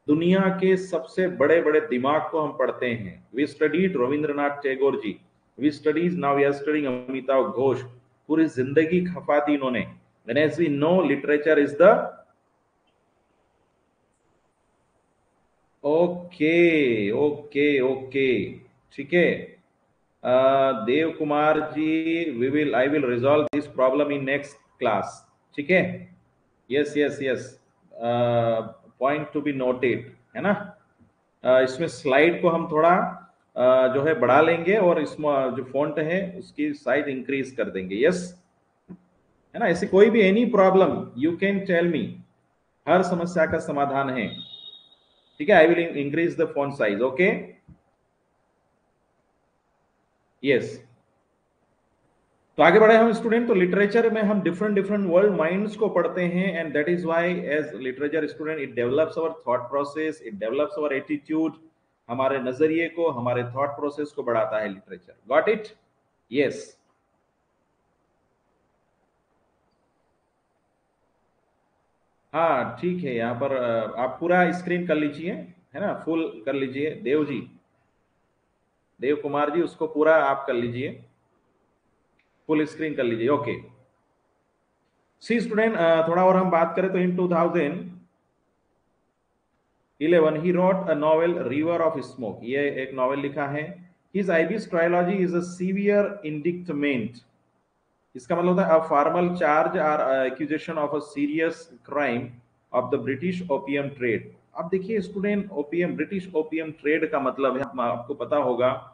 दुनिया के सबसे बड़े बड़े दिमाग को हम पढ़ते हैं। We studied Rabindranath Tagore ji, we studies, now we are studying Amitav Ghosh, पूरी जिंदगी खपा दी इन्होंने। And as we know literature is the okay, ठीक है। Dev Kumar ji, I will resolve this problem in next class, ठीक है। Yes yes yes, point to be noted, है ना। इसमें स्लाइड को हम थोड़ा जो है बढ़ा लेंगे और इसमें जो फॉन्ट है उसकी साइज इंक्रीज कर देंगे, यस, है ना। ऐसी कोई भी any problem you can tell me, हर समस्या का समाधान है, ठीक है। I will increase the font size, okay, yes. तो आगे बढ़े हम स्टूडेंट, तो लिटरेचर में हम डिफरेंट वर्ल्ड माइंड्स को पढ़ते हैं and that is why as literature student it develops our thought process, it develops our attitude, हमारे नजरिए को, हमारे थॉट प्रोसेस को बढ़ाता है लिटरेचर। Got it, yes. हाँ ठीक है, यहाँ पर आप पूरा स्क्रीन कर लीजिए, है ना, फुल कर लीजिए। देव जी, देव कुमार जी, उसको पूरा आप कर लीजिए, फुल स्क्रीन कर लीजिए, ओके। सी स्टूडेंट, थोड़ा और हम बात करें तो इन 2011 he wrote a novel river of smoke, ये एक नॉवेल लिखा है। His IBS trilogy is a severe indictment, इसका मतलब होता है अ फॉर्मल चार्ज और accusation of a serious crime of the British opium trade. अब देखिए student, opium, British opium trade का मतलब है, आपको पता होगा,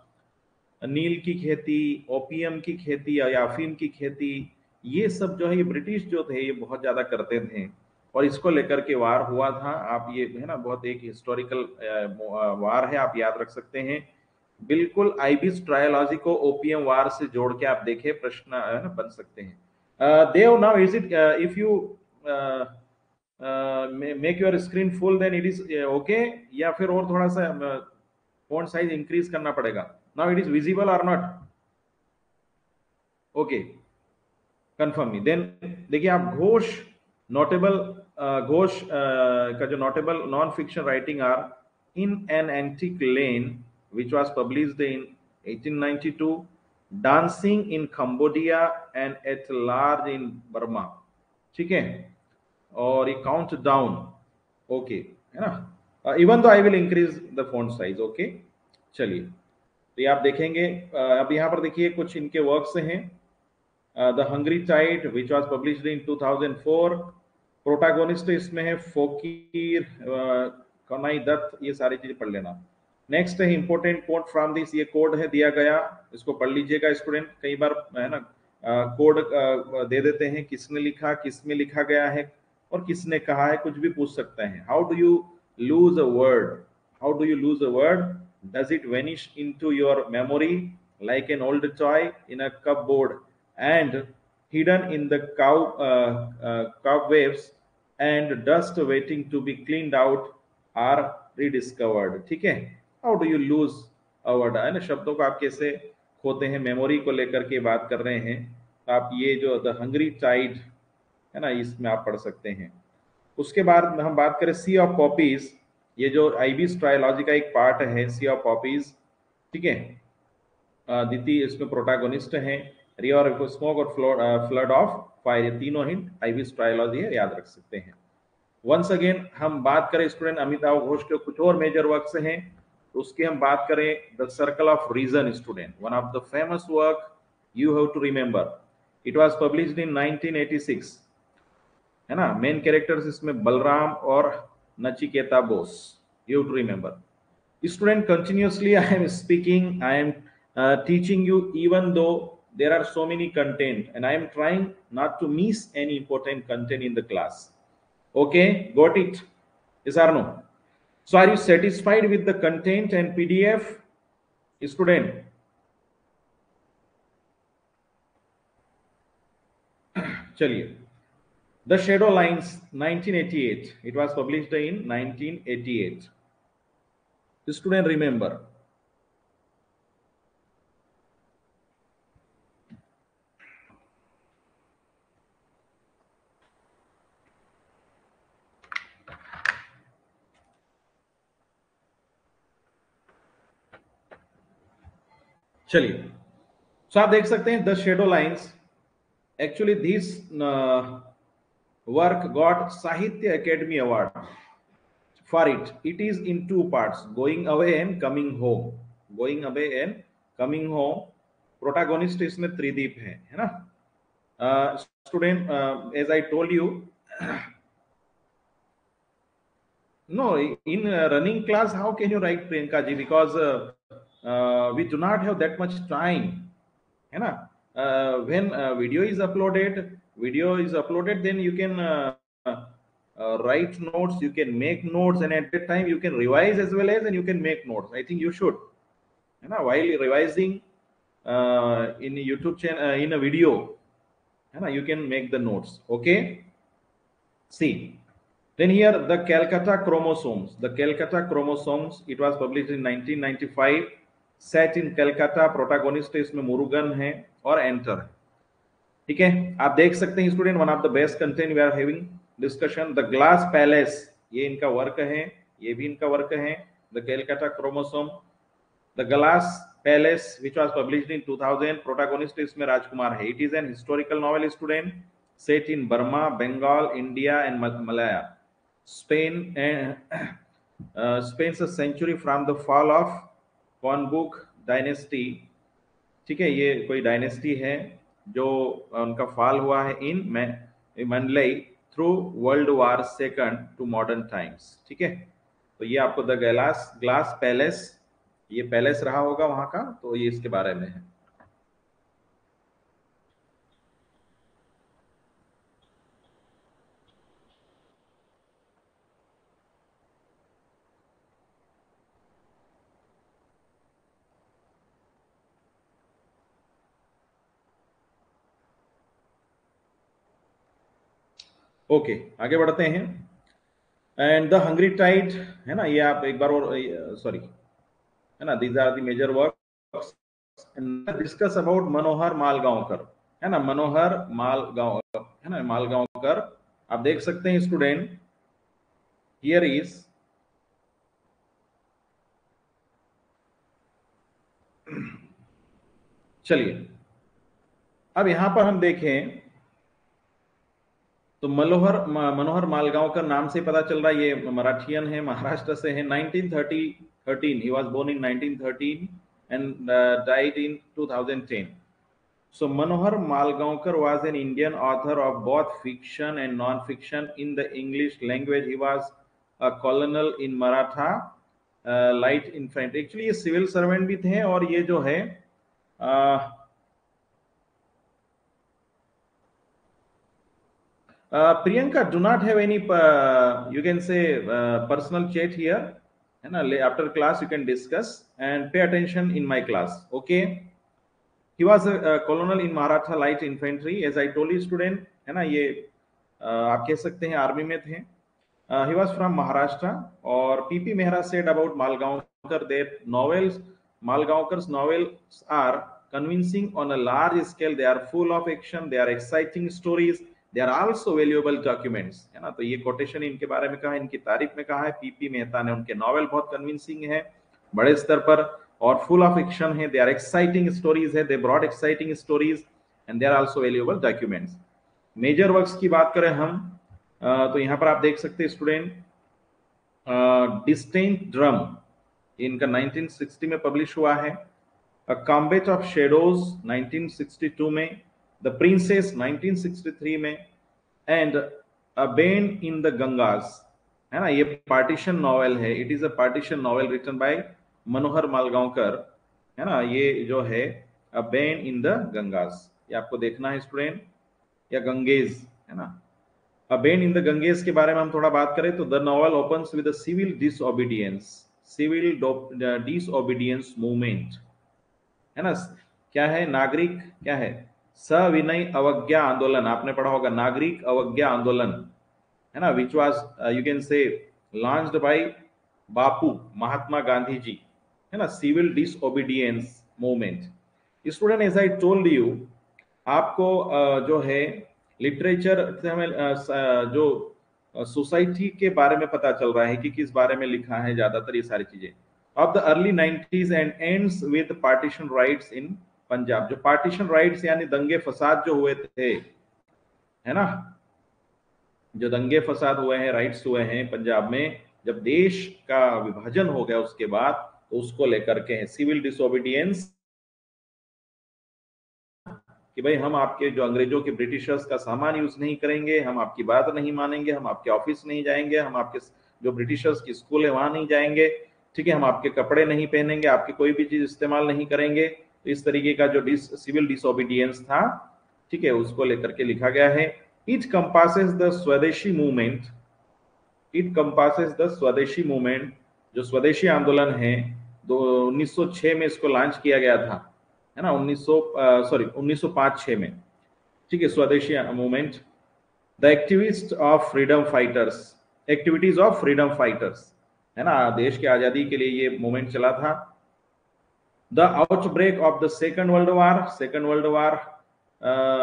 नील की खेती, ओपियम की खेती या अफीम की खेती, ये सब जो है ये ब्रिटिश जो थे ये बहुत ज्यादा करते थे और इसको लेकर के वार हुआ था। आप ये है ना बहुत एक हिस्टोरिकल वार है, आप याद रख सकते हैं। बिल्कुल आईबीएस ट्रायोलॉजी को ओपियम वार से जोड़ के आप देखें, प्रश्न है ना बन सकते हैं। Dev, now is it if you make your screen full then it is okay, या फिर और थोड़ा सा फॉन्ट साइज इंक्रीज करना पड़ेगा? नाउ इट इज विजिबल और not? Okay, confirm me. Then देखिए आप घोष नोटेबल घोष का जो notable non fiction writing are in an antique land which was published in 1892, dancing in Cambodia and at large in Burma. ठीक है, और ये काउंट डाउन, ओके है ना, इवन तो I will increase the font size, okay. चलिए, तो ये आप देखेंगे। अब यहाँ पर देखिए कुछ इनके वर्क्स हैं। The hungry child which was published in 2004। Protagonist इसमें है फकीर कनाई दत्त, ये सारी चीजें पढ़ लेना। नेक्स्ट है इंपोर्टेंट कोड फ्रॉम दिस, ये कोड है दिया गया, इसको पढ़ लीजिएगा स्टूडेंट। कई बार है ना कोड दे देते हैं, किसने लिखा, किसमें लिखा गया है और किसने कहा है, कुछ भी पूछ सकते हैं। How do you lose a word, how do you lose a word, does it vanish into your memory like an old toy in a cupboard and hidden in the cobwebs and dust waiting to be cleaned out are rediscovered। ठीक है, how do you lose a word, है ना, शब्दों को आप कैसे खोते हैं, मेमोरी को लेकर के बात कर रहे हैं। आप ये जो द हंग्री चाइल्ड है ना, इसमें आप पढ़ सकते हैं। उसके बाद हम बात करें सी ऑफ पॉपीज, ये जो आईबीज ट्रायोलॉजी का एक पार्ट है, सी ऑफ पॉपीज। ठीक है, द्वितीय इसमें प्रोटैगोनिस्ट हैं, रिवर ऑफ स्मोक और फ्लड ऑफ फायर, ये तीनों हिंट आईबीज ट्रायोलॉजी है, याद रख सकते हैं। वंस अगेन हम बात करें स्टूडेंट अमिताभ घोष के कुछ और मेजर वर्क्स हैं, तो उसकी हम बात करें the circle of reason student, one of the famous work you have to remember. It was published in 1986, है ना। मेन कैरेक्टर्स इसमें बलराम और Nachiketa Bose, you have to remember. Student, continuously I am speaking, I am teaching you, even though there are so many content, and I am trying not to miss any important content in the class. Okay, got it? Yes or no? So are you satisfied with the content and PDF, student? चलिए, The Shadow Lines 1988, it was published in 1988. Student, remember, चलिए, so आप देख सकते हैं the shadow lines, actually this work got Sahitya Academy Award for it. It is in two parts, going away and coming home. Going away and coming home. Protagonist इसमें त्रिदीप है ना। Student, as I told you, no, in running class, how can you write Priyanka ji? Because we do not have that much time, है ना। When video is uploaded, then you can write notes, you can make notes, and at that time you can revise as well as, and you can make notes. I think you should, है ना, while revising in a YouTube channel, in a video, है ना, you can make the notes. Okay. See, then here the Calcutta Chromosomes. The Calcutta Chromosomes, it was published in 1995. Set in Calcutta, protagonist इसमें मुरुगन है और एंटर है। ठीक है, आप देख सकते हैं student, one of the best content we are having discussion. The glass palace, ये इनका वर्क है, ये भी इनका वर्क है, the Calcutta chromosome. The glass palace which was published in 2000, protagonist इसमें राजकुमार है। It is an historical novel student, set in Burma, Bengal, India and Malaya, span and Spain's a century from the fall of Konbaung dynasty. ठीक है, ये कोई डायनेस्टी है जो उनका फॉल हुआ है in Mandalay through world war second to modern times. ठीक है, तो ये आपको द ग्लास पैलेस, ये पैलेस रहा होगा वहां का, तो ये इसके बारे में है। ओके, आगे बढ़ते हैं। एंड द हंग्री टाइड, है ना, ये आप एक बार और, सॉरी, है ना, these are the major works. Discuss about Manohar Malgaonkar, है ना, मनोहर मालगांव, है ना, मालगांवकर। आप देख सकते हैं स्टूडेंट, हियर इज, चलिए अब यहां पर हम देखें तो मनोहर मालगांवकर नाम से पता चल रहा है ये मराठियन है, महाराष्ट्र से है। 1913 he was born in 1913 and died in 2010। So Manohar Malgaonkar was an Indian author of both fiction and non-fiction in the English language. He was a colonel in Maratha light infantry. Actually ये सिविल सर्वेंट भी थे, और ये जो है Priyanka, do not have any, you can say, personal chat here. And after class, you can discuss and pay attention in my class. Okay. He was a colonel in Maratha light infantry. As I told you, student, है ना, ये आप कह सकते हैं आर्मी में थे. He was from Maharashtra. और P.P. Mehra said about Malgaonkar that Malgaonkar's novels are convincing on a large scale. They are full of action. They are exciting stories. They are also valuable documents. है ना, तो ये कोटेशन इनके बारे में कहा, इनकी तारीफ में कहा है P.P. मेहता ने। उनके नॉवेल बहुत कन्विंसिंग है, बड़े स्तर पर, और फुल ऑफ एक्शन है। दे आर एक्साइटिंग स्टोरीज है, they brought exciting stories and they are also valuable documents. Major works की बात करें हम, तो यहां पर आप देख सकते हैं स्टूडेंट, डिस्टेंट ड्रम इनका 1960 में पब्लिश हुआ है। अ कॉम्बैट ऑफ शेडोज 1962 में, द प्रिंसेस 1963 में, and a bend in the Ganges, है ना, ये पार्टीशन नॉवेल है। It is a partition novel written by Manohar Malgaonkar, है ना, ये जो है अ बेन इन द गंगास, ये आपको देखना है स्टूडेंट, या गंगेज, है ना। A bend in the Ganges के बारे में हम थोड़ा बात करें तो the novel opens with civil disobedience movement, है ना। क्या है, नागरिक, क्या है, सविनय अवज्ञा आंदोलन, आपने पढ़ा होगा, नागरिक अवज्ञा आंदोलन, है ना, which was you can say launched by Bapu Mahatma Gandhi ji, है ना, civil disobedience movement. Student, as I told you, आपको जो है लिटरेचर से हमें जो सोसाइटी के बारे में पता चल रहा है कि किस बारे में लिखा है ज्यादातर ये सारी चीजें। Of the early 90s and ends with partition riots in Punjab. जो पार्टीशन राइट्स यानी दंगे फसाद जो हुए थे, है ना, जो दंगे फसाद हुए हैं, राइट्स हुए हैं पंजाब में, जब देश का विभाजन हो गया उसके बाद, तो उसको लेकर के है सिविल डिसोबीडियंस, कि भाई हम आपके जो अंग्रेजों के ब्रिटिशर्स का सामान यूज नहीं करेंगे, हम आपकी बात नहीं मानेंगे, हम आपके ऑफिस नहीं जाएंगे, हम आपके जो ब्रिटिशर्स की स्कूल है वहां नहीं जाएंगे, ठीक है, हम आपके कपड़े नहीं पहनेंगे, आपकी कोई भी चीज इस्तेमाल नहीं करेंगे। तो इस तरीके का जो सिविल डिसोबीडियंस था, ठीक है, उसको लेकर के लिखा गया है। इट कंपासेस द स्वदेशी मूवमेंट, इट कंपासेस द स्वदेशी मूवमेंट, जो स्वदेशी आंदोलन है, 1906 में इसको लॉन्च किया गया था, है ना, 1905-6 में, ठीक है, स्वदेशी movement. The activist of freedom fighters, activities of freedom fighters, है ना, देश की आजादी के लिए ये मूवमेंट चला था। The outbreak of the second world war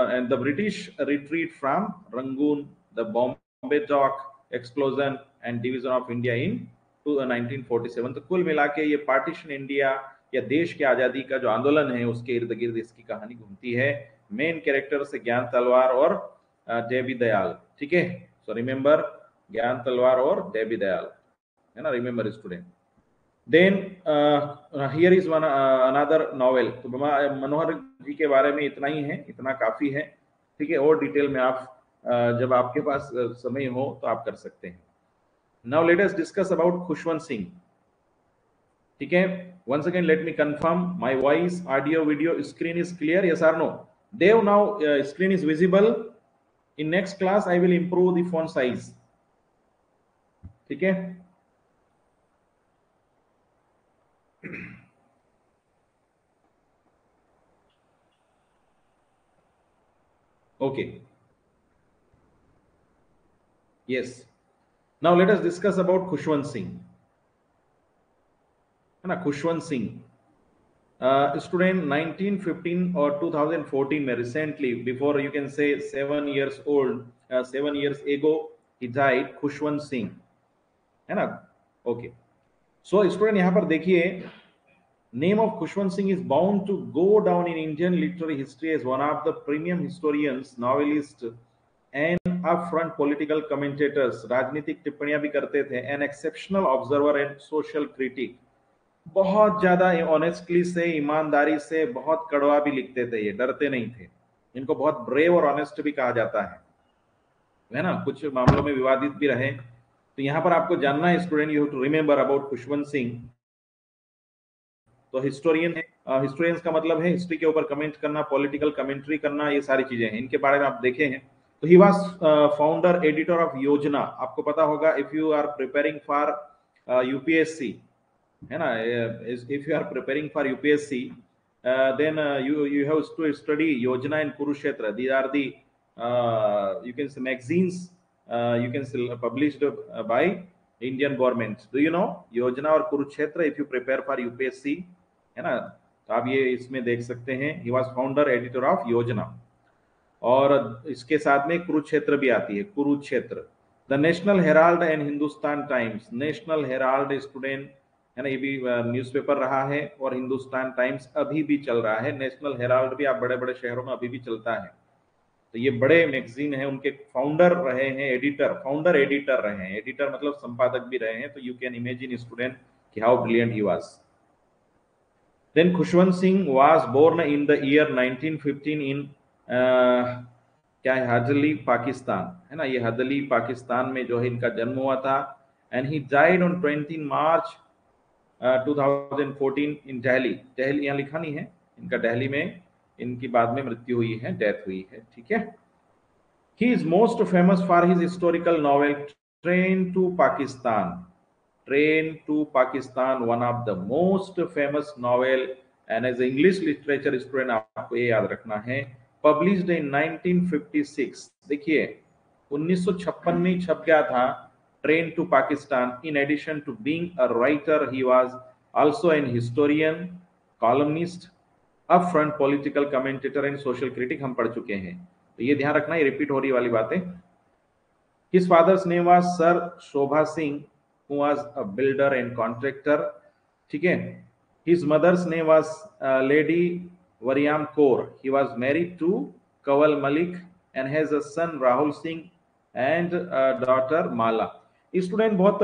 and the British retreat from Rangoon, the Bombay dock explosion and division of India in 1947। तो कुल मिला के ये पार्टीशन इंडिया या देश की आजादी का जो आंदोलन है, उसके इर्द गिर्द इसकी कहानी घूमती है। मेन कैरेक्टर से ज्ञान तलवार और देवी दयाल, ठीक है, सो रिमेंबर, ज्ञान तलवार और देवी दयाल, है ना, remember student. Then here is one another novel. तो मनोहर जी के बारे में इतना ही है, इतना काफी है, ठीक है, और डिटेल में आप जब आपके पास समय हो तो आप कर सकते हैं। Now let us discuss about Khushwant Singh, ठीक है। once again let me confirm my voice, audio, video, screen is clear, yes or no? Dev, now screen is visible. In next class I will improve the font size, ठीक है। Okay, yes, now let us discuss about Khushwant Singh, है ना, खुशवंत सिंह। Student 1915 or 2014 में recently, before you can say 7 years old, 7 years ago he died, Khushwant Singh, है ना? ओके, सो स्टूडेंट यहाँ पर देखिए, name of Khushwant Singh is bound to go down in Indian literary history as one of the premium historians, novelists and upfront political commentators. राजनीतिक टिप्पणियां भी करते थे, an exceptional observer and social critic. बहुत ज्यादा ऑनेस्टली से, ईमानदारी से, बहुत कड़वा भी लिखते थे, ये डरते नहीं थे। इनको बहुत ब्रेव और ऑनेस्ट भी कहा जाता है ना? कुछ मामलों में विवादित भी रहे। तो यहाँ पर आपको जानना है student, you have to remember about Khushwant Singh. तो हिस्टोरियन है, हिस्टोरियंस का मतलब है हिस्ट्री के ऊपर कमेंट करना, पॉलिटिकल कमेंट्री करना, ये सारी चीजें हैं। इनके बारे में आप देखे हैं। तो he was founder editor of Yojana. आपको पता होगा, if you are preparing for UPSC, है ना, if you are preparing for UPSC, then you have to study Yojana and Kurukshetra. These are the you can say magazines, you can say published by Indian government. Do you know Yojana और Kurukshetra if you prepare for UPSC, है ना? तो आप ये इसमें देख सकते हैं। He was founder editor of योजना, और इसके साथ में कुरुक्षेत्र भी आती है, Kurukshetra. The national Herald and Hindustan times. National Herald student, है ना, ये भी न्यूज़पेपर रहा है, और हिंदुस्तान टाइम्स अभी भी चल रहा है। नेशनल हेराल्ड भी आप बड़े बड़े शहरों में अभी भी चलता है। तो ये बड़े मैगजीन है, उनके फाउंडर रहे हैं, एडिटर, फाउंडर एडिटर रहे हैं। एडिटर मतलब संपादक भी रहे हैं। तो यू कैन इमेजिन स्टूडेंट कि how brilliant he was. Then Khushwant Singh was born in the year 1915 in क्या है, हदली, पाकिस्तान, है ना? ये हदली पाकिस्तान में जो है इनका जन्म हुआ था। एंड ही डाइड ऑन 20 मार्च 2014 इन दिल्ली। दिल्ली यहाँ लिखा नहीं है, इनका दिल्ली में इनकी बाद में मृत्यु हुई है, डेथ हुई है, ठीक है। He is most famous for his historical novel Train to Pakistan. Train to Pakistan, one of the most famous novel, and as English literature student आपको ये याद रखना है, published in 1956। देखिए 1956 में छप गया था train to Pakistan. In addition to being a writer, he was also an historian, columnist, upfront political commentator and social critic। हम पढ़ चुके हैं, तो ये ध्यान रखना, ये रिपीट हो रही वाली बातें। His father's name was Sir Shobha Singh, who was a builder and contractor, ठीक है। His mother's name was Lady Waryam Kaur. He was married to Kawal Malik and has a son Rahul Singh and a daughter Mala। Student बहुत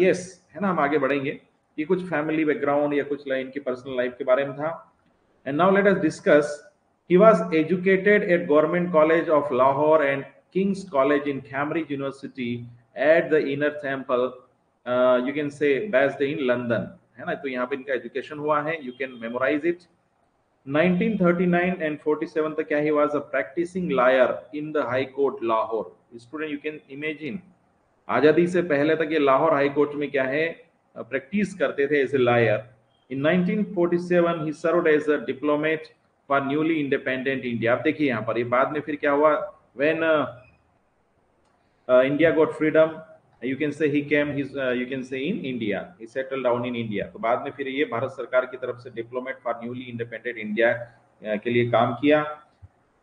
यस है ना, हम आगे बढ़ेंगे। ये कुछ फैमिली बैकग्राउंड या कुछ इनकी पर्सनल लाइफ के बारे में था। And now let us discuss. He was educated at Government College of Lahore and King's College in Cambridge University at the Inner Temple, you can say based in London, है ना? तो यहाँ पे इनका एजुकेशन हुआ है, you can memorize it। 1939 and 47 तक क्या, he was a practicing lawyer in the High Court Lahore। Student, you can imagine, आजादी से पहले तक ये लाहौर हाई कोर्ट में क्या है, प्रैक्टिस करते थे as a lawyer. In 1947 he served as a diplomat for newly independent India। आप देखिए यहाँ पर, ये बाद में फिर क्या हुआ, when India got freedom, you can say he came, his you can say in India, he settled down in India। तो बाद में फिर ये भारत सरकार की तरफ से diplomat for newly independent India के लिए काम किया।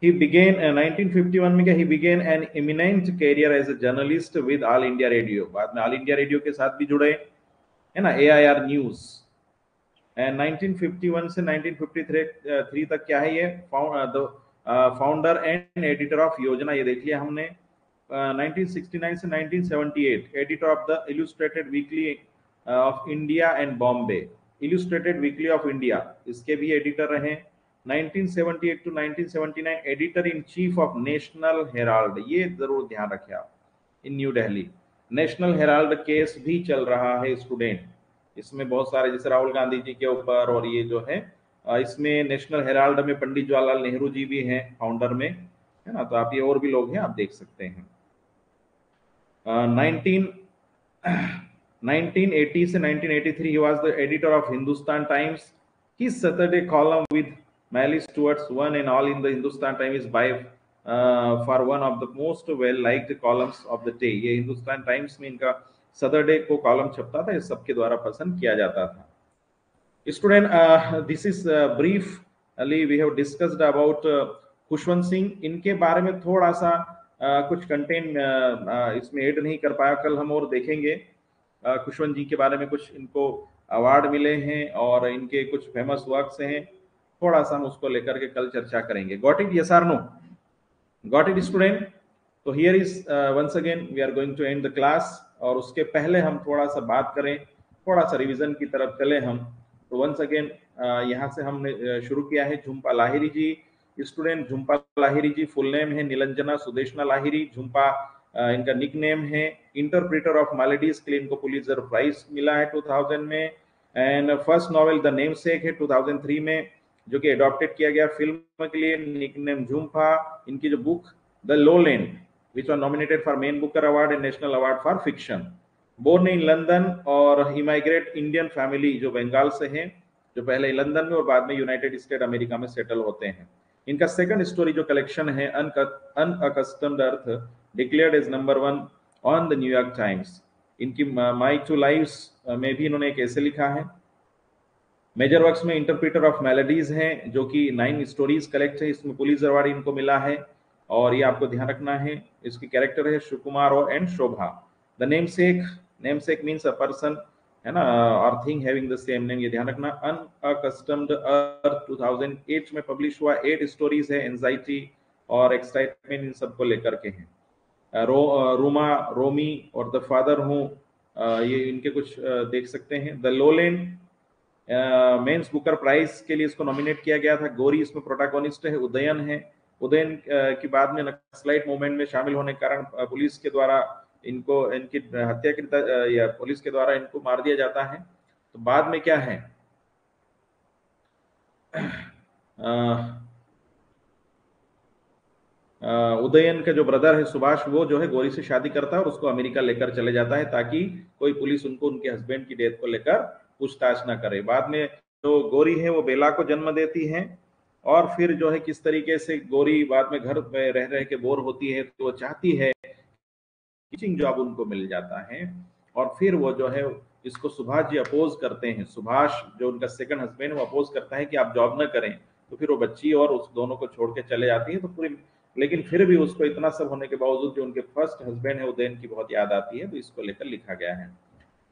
He began 1951 में क्या, he began an eminent career as a journalist with All India Radio। बाद में ऑल इंडिया रेडियो के साथ भी जुड़े, है ना, AIR न्यूज। एंड 1951 से 1953 तक क्या है, ये फाउंडर एंड एडिटर ऑफ योजना। ये देख लिया हमने। 1969 से 1978 editor of the Illustrated Weekly of India and Bombay. Illustrated Weekly of India, इसके भी एडिटर रहे। 1978 to 1979 editor in chief of National Herald. ये जरूर ध्यान रखें आप, in New Delhi. National Herald case भी चल रहा है स्टूडेंट, इसमें बहुत सारे, जैसे राहुल गांधी जी के ऊपर, और ये जो है इसमें नेशनल हेराल्ड में पंडित जवाहरलाल नेहरू जी भी हैं फाउंडर में, है ना? तो आप ये और भी लोग हैं, आप देख सकते हैं। 1980 से 1983 he was the editor of Hindustan Times। His Saturday column with Miley Stewart's One and All in the Hindustan Times is by for one of the most well liked columns of the day। ये हिंदुस्तान टाइम्स में इनका सैटरडे को कॉलम छपता था, ये सबके द्वारा पसंद किया जाता था। Student, this is briefly we have discussed about Khushwant Singh. इनके बारे में थोड़ा सा कुछ कंटेंट इसमें ऐड नहीं कर पाया. कल हम और देखेंगे. खुशवंत जी के बारे में कुछ इनको अवार्ड मिले हैं और इनके कुछ फेमस वर्क्स हैं. थोड़ा सा हम उसको लेकर के कल चर्चा करेंगे. Got it? यस और नो? Got it student? तो here is once again we are going to end the class. और उसके पहले हम थोड़ा सा बात करें, थोड़ा सा रिवीजन की तरफ चले हम. तो वंस अगेन यहाँ से हमने शुरू किया है. झुम्पा लाहिरी जी. स्टूडेंट, झुम्पा लाहिरी जी फुल नेम है नीलंजना सुदेशना लाहिरी. झुम्पा इनका निक नेम है. इंटरप्रेटर ऑफ मालेडीज के लिए इनको पुलित्जर प्राइज मिला है 2000 में. And first novel the namesake है 2003 में, जो कि अडॉप्टेड किया गया फिल्म के लिए. Nick name Jhumpa. इनकी जो book the lowland which was nominated for main booker award and national award for fiction. born in london और immigrate indian family जो बंगाल से हैं, जो पहले लंदन में और बाद में यूनाइटेड स्टेट अमेरिका में सेटल होते हैं. इनका सेकंड स्टोरी जो कलेक्शन है unaccustomed earth declared as number 1 on the New York Times. इनकी माई टू लाइव्स में भी इन्होंने एक ऐसे लिखा है. मेजर वर्क्स में इंटरप्रेटर ऑफ मेलोडीज हैं, जो कि 9 स्टोरीज कलेक्ट है. इसमें पुलित्जर अवार्ड इनको मिला है. और ये आपको ध्यान रखना है. इसकी कैरेक्टर है Sukumar and Shobha. The namesake, namesake means a person, है ना, or thing having the same name. ये ध्यान रखना. अनअकस्टम्ड अर्थ 2008 में पब्लिश हुआ. 8 स्टोरीज है. एंजाइटी और एक्साइटमेंट इन सबको लेकर के हैं. रोमा, रोमी और द फादर हूँ, ये इनके कुछ देख सकते हैं. The lowland man's Booker prize के लिए इसको नॉमिनेट किया गया था. गौरी इसमें प्रोटैगोनिस्ट है. उदयन है. उदयन की बाद में नक्सलाइट मूवमेंट में शामिल होने के कारण पुलिस के द्वारा इनको, इनकी हत्या की या पुलिस के द्वारा इनको मार दिया जाता है. तो बाद में क्या है, उदयन का जो ब्रदर है सुभाष, वो जो है गौरी से शादी करता है और उसको अमेरिका लेकर चले जाता है, ताकि कोई पुलिस उनको उनके हस्बैंड की डेथ को लेकर पूछताछ ना करे. बाद में जो गौरी है वो बेला को जन्म देती है. और फिर जो है किस तरीके से गौरी बाद में घर में रह रह के बोर होती है, तो वो चाहती है टीचिंग जॉब उनको मिल जाता है. और फिर वो जो है इसको सुभाष जी अपोज करते हैं. सुभाष जो उनका सेकंड हस्बैंड, वो अपोज करता है कि आप जॉब न करें. तो फिर वो बच्ची और उस दोनों को छोड़ के चले जाती है. तो पूरी, लेकिन फिर भी उसको इतना सब होने के बावजूद जो उनके फर्स्ट हस्बैंड है उदयन की बहुत याद आती है. तो इसको लेकर लिखा गया है.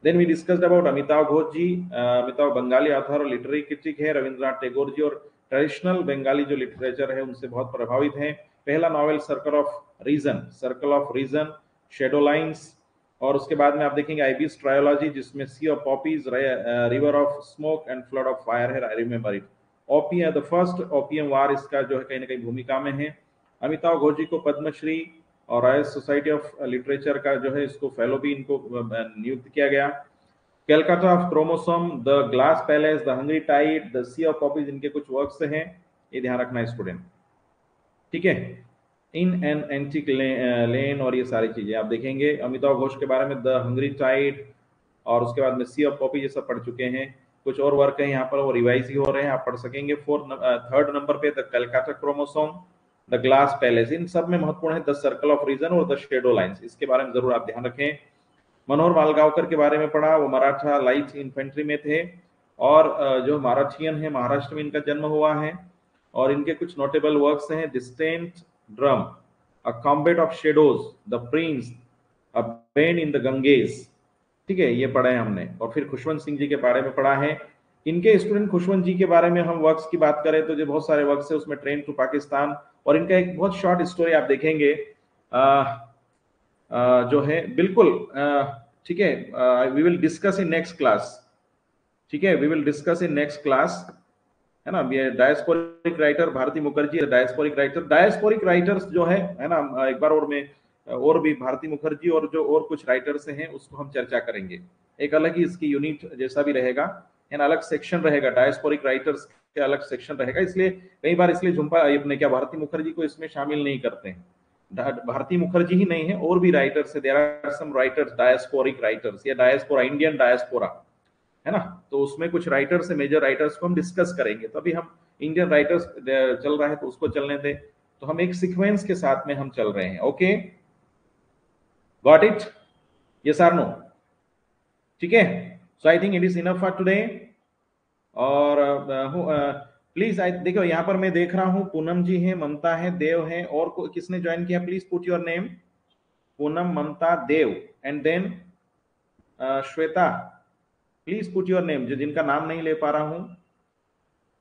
Then we discussed about Amitabh Ghosh ji. Amitabh Bengali author और लिटरेरी क्रिटिक है. रविंद्रनाथ टैगोर जी और ट्रेडिशनल बंगाली जो लिटरेचर है उनसे बहुत प्रभावित है. पहला novel circle of reason, shadow lines. और उसके बाद में आप देखेंगे आईबीएस ट्रायोलॉजी, जिसमें sea of poppies, river of smoke and flood of fire है. I remember it. Opium, the first opium war, इसका जो है कहीं ना कहीं भूमिका में है. अमिताभ घोष जी को पद्मश्री और रॉयल सोसाइटी ऑफ लिटरेचर का जो है इसको फेलो भी इनको नियुक्त किया गया. Calcutta of chromosome, the glass palace, the hungry tide, the sea of poppies, इनके कुछ वर्क्स हैं. ये ध्यान रखना है स्टूडेंट. ठीक है. इन एन एंटिक लेन और ये सारी चीजें आप देखेंगे. अमिताभ घोष के बारे में द हंग्री टाइड और उसके बाद में सी ऑफ पॉपी, ये सब पढ़ चुके हैं. कुछ और वर्क है यहाँ पर, वो रिवाइज ही हो रहे हैं, आप पढ़ सकेंगे. थर्ड नंबर पे the Calcutta chromosome, the glass palace. इन सब में महत्वपूर्ण है द सर्कल ऑफ रीजन और द शेडो लाइन्स. इसके बारे में जरूर आप ध्यान रखें. मनोहर मालगांवकर के बारे में पढ़ा. वो मराठा लाइट इन्फेंट्री में थे और जो मराठियन है, महाराष्ट्र में इनका जन्म हुआ है. और इनके कुछ नोटेबल वर्क्स हैं. Distant drum, a combat of shadows, the Prince, a bend in the Ganges. ठीक है, ये पढ़ा है हमने. और फिर खुशवंत सिंह जी के बारे में पढ़ा है. इनके स्टूडेंट खुशवंत जी के बारे में हम वर्क्स की बात करें तो जो बहुत सारे वर्क्स है उसमें ट्रेन टू पाकिस्तान, और इनका एक बहुत शॉर्ट स्टोरी आप देखेंगे जो है बिल्कुल. ठीक है, we will discuss in next class. ठीक है, we will discuss in next class, है ना. Diasporic writer Bharati Mukherjee, diasporic writer, diasporic writers जो है ना, एक बार और में और भी भारती मुखर्जी और जो और कुछ राइटर्स हैं उसको हम चर्चा करेंगे. एक अलग ही इसकी यूनिट जैसा भी रहेगा, है ना, अलग सेक्शन रहेगा. डायस्पोरिक राइटर्स के अलग सेक्शन रहेगा. इसलिए कई बार इसलिए झुम्पा अपने क्या भारती मुखर्जी को इसमें शामिल नहीं करते हैं. भारती मुखर्जी ही नहीं है, और भी राइटर्स है. There are some writers, diasporic writers या डायस्पोरा, इंडियन डायस्पोरा, है ना. तो उसमें कुछ राइटर्स है, मेजर राइटर्स को हम डिस्कस करेंगे. तो अभी हम इंडियन राइटर्स चल रहा है तो उसको चलने दें. तो हम एक सीक्वेंस के साथ में हम चल रहे हैं. Okay, got it? यस और नो? ठीक है. So I think it is enough for today. और प्लीज देखो यहाँ पर मैं देख रहा हूँ पूनम जी है, ममता है, देव है, और किसने ज्वाइन किया? Please put your name. Poonam, Mamta, Dev, and then Shweta. Please put your name. जो जिनका नाम नहीं ले पा रहा हूं,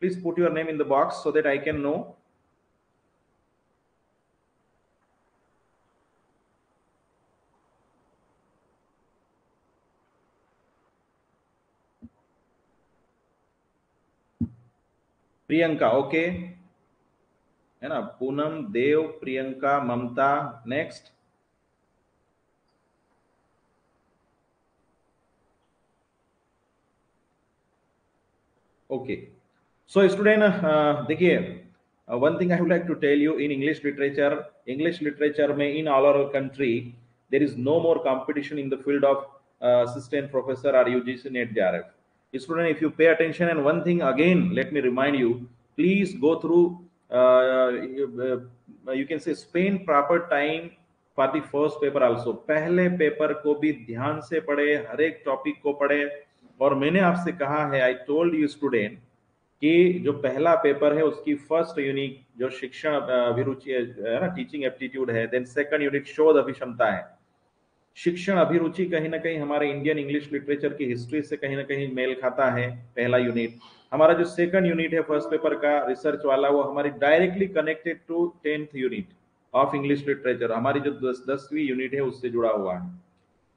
please put your name in the box so that I can know. Priyanka, okay, है ना? Poonam, Dev, Priyanka, Mamta, next. Okay, so student, देखिए, one thing I would like to tell you, in English literature में in all over country there is no more competition in the field of assistant professor और UGC NET JRF. Student, if you pay attention, and one thing again, let me remind you, please go through, you can say, spend proper time for the first paper also. पहले पेपर को भी ध्यान से पढ़े, हर एक टॉपिक को पढ़े. और मैंने आपसे कहा है, आई टोल्ड यू स्टूडेंट, कि जो पहला पेपर है उसकी फर्स्ट यूनिट जो शिक्षण अभिरुचि है ना, टीचिंग एप्टीट्यूड है, देन सेकंड यूनिट शोध अभिक्षमता है. शिक्षण अभिरुचि कहीं ना कहीं हमारे इंडियन इंग्लिश लिटरेचर की हिस्ट्री से कहीं ना कहीं मेल खाता है, पहला यूनिट. हमारा जो सेकंड यूनिट है फर्स्ट पेपर का रिसर्च वाला, वो हमारी directly connected to 10th unit of English literature, हमारी जो 10वीं यूनिट है उससे जुड़ा हुआ है.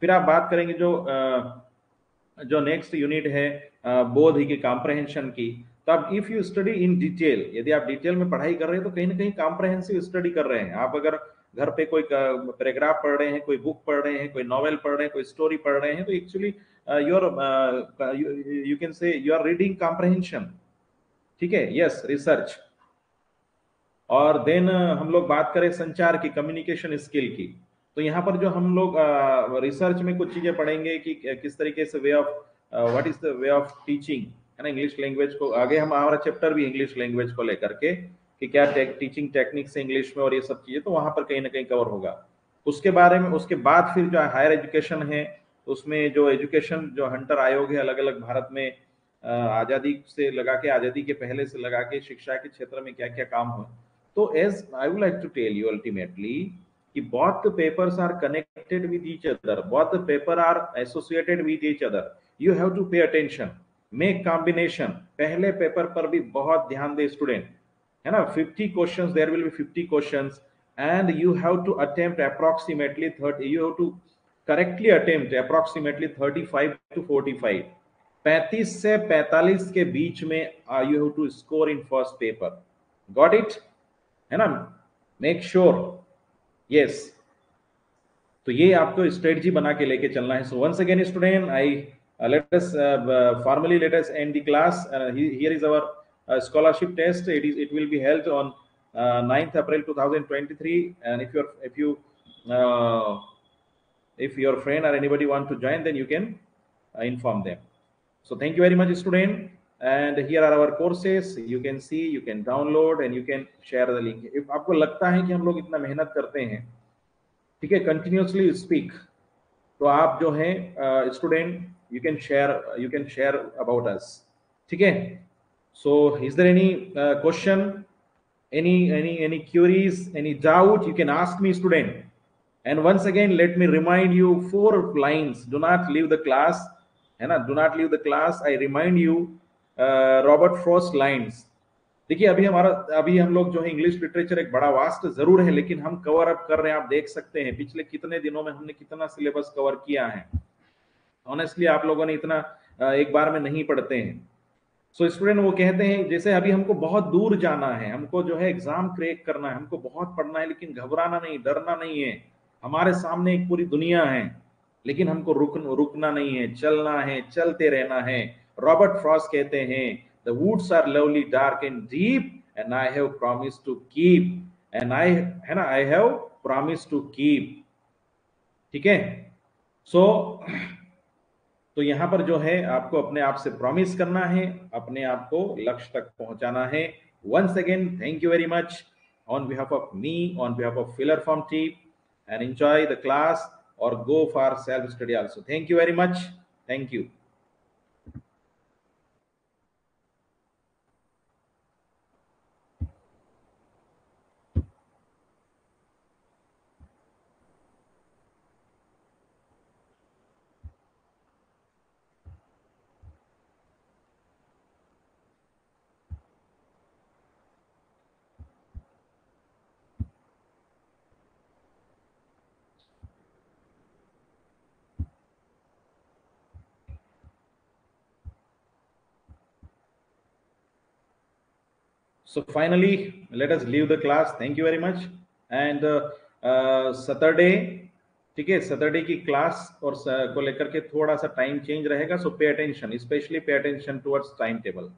फिर आप बात करेंगे जो नेक्स्ट यूनिट है बोध की, कॉम्प्रहेंशन की. तब if you study in detail, यदि आप डिटेल में पढ़ाई कर रहे हैं तो कहीं ना कहीं कॉम्प्रहेंसिव स्टडी कर रहे हैं आप. अगर घर पे कोई पैराग्राफ पढ़ रहे हैं, कोई बुक पढ़ रहे हैं, कोई नॉवेल पढ़ रहे हैं, कोई स्टोरी पढ़ रहे हैं, तो actually you can say you are reading comprehension. ठीक है, यस, रिसर्च. और देन हम लोग बात करें संचार की, कम्युनिकेशन स्किल की, तो यहाँ पर जो हम लोग रिसर्च में कुछ चीजें पढ़ेंगे कि किस तरीके से way of what is the way of teaching, है ना, इंग्लिश लैंग्वेज को. आगे हम हमारा चैप्टर भी इंग्लिश लैंग्वेज को लेकर के कि क्या टीचिंग टेक्निक से इंग्लिश में, और ये सब चीजें तो वहां पर कहीं ना कहीं कवर होगा. उसके बारे में, उसके बाद फिर जो हायर एजुकेशन है, उसमें जो एजुकेशन, जो हंटर आयोग है, अलग अलग भारत में आजादी से लगा के, आजादी के पहले से लगा के शिक्षा के क्षेत्र में क्या क्या काम हुए. तो as I would like to tell you ultimately कि both the papers are connected with each other, both the paper are associated with each other. You have to pay attention, make combination. पहले पेपर पर भी बहुत ध्यान दे स्टूडेंट, है ना. 50 questions, there will be 50 questions, and you have to attempt approximately 30, you have to correctly attempt approximately 35 to 45, 35 से 45 के बीच में you have to score in first paper. Got it? है ना. Make sure, yes. तो ये आपको स्ट्रेटजी बना के लेके चलना है. So once again student, I let us formally let us end the class. Here is our scholarship test. It will be held on 9th April 2023, and if your friend or anybody want to join, then you can inform them. So thank you very much student, and here are our courses. You can see, you can download, and you can share the link. if आपको लगता है कि हम लोग इतना मेहनत करते हैं, ठीक है, कंटिन्यूसली स्पीक, तो आप जो है student, you can share about us. ठीक है. So is there any question, any queries, any doubt, you can ask me student. And once again, let me remind you 4 lines. Do not leave the class, है ना, do not leave the class. I remind you Robert Frost lines. देखिए, अभी हम लोग जो है इंग्लिश लिटरेचर एक बड़ा वास्ट जरूर है, लेकिन हम कवर अप कर रहे हैं. आप देख सकते हैं पिछले कितने दिनों में हमने कितना सिलेबस कवर किया है. ऑनेस्टली आप लोगों ने इतना एक बार में नहीं पढ़ते हैं. सो स्टूडेंट, वो कहते हैं जैसे अभी हमको बहुत दूर जाना है, हमको जो है एग्जाम क्रैक करना है, हमको बहुत पढ़ना है, लेकिन घबराना नहीं, डरना नहीं है. हमारे सामने एक पूरी दुनिया है, लेकिन हमको रुकना नहीं है, चलना है, चलते रहना है. रॉबर्ट फ्रॉस्ट कहते हैं, the woods are lovely, dark and deep, and I have promise to keep, and I, है ना, I have promise to keep. ठीक है. सो तो यहां पर जो है आपको अपने आप से प्रॉमिस करना है, अपने आप को लक्ष्य तक पहुंचाना है. Once again, thank you very much on behalf of me, on behalf of filler form team, and enjoy the class और go for self study also. Thank you very much. Thank you. So finally, let us leave the class. Thank you very much. And Saturday, ठीक है, सैटरडे की क्लास और को लेकर के थोड़ा सा टाइम चेंज रहेगा. So pay attention, specially pay attention towards time table.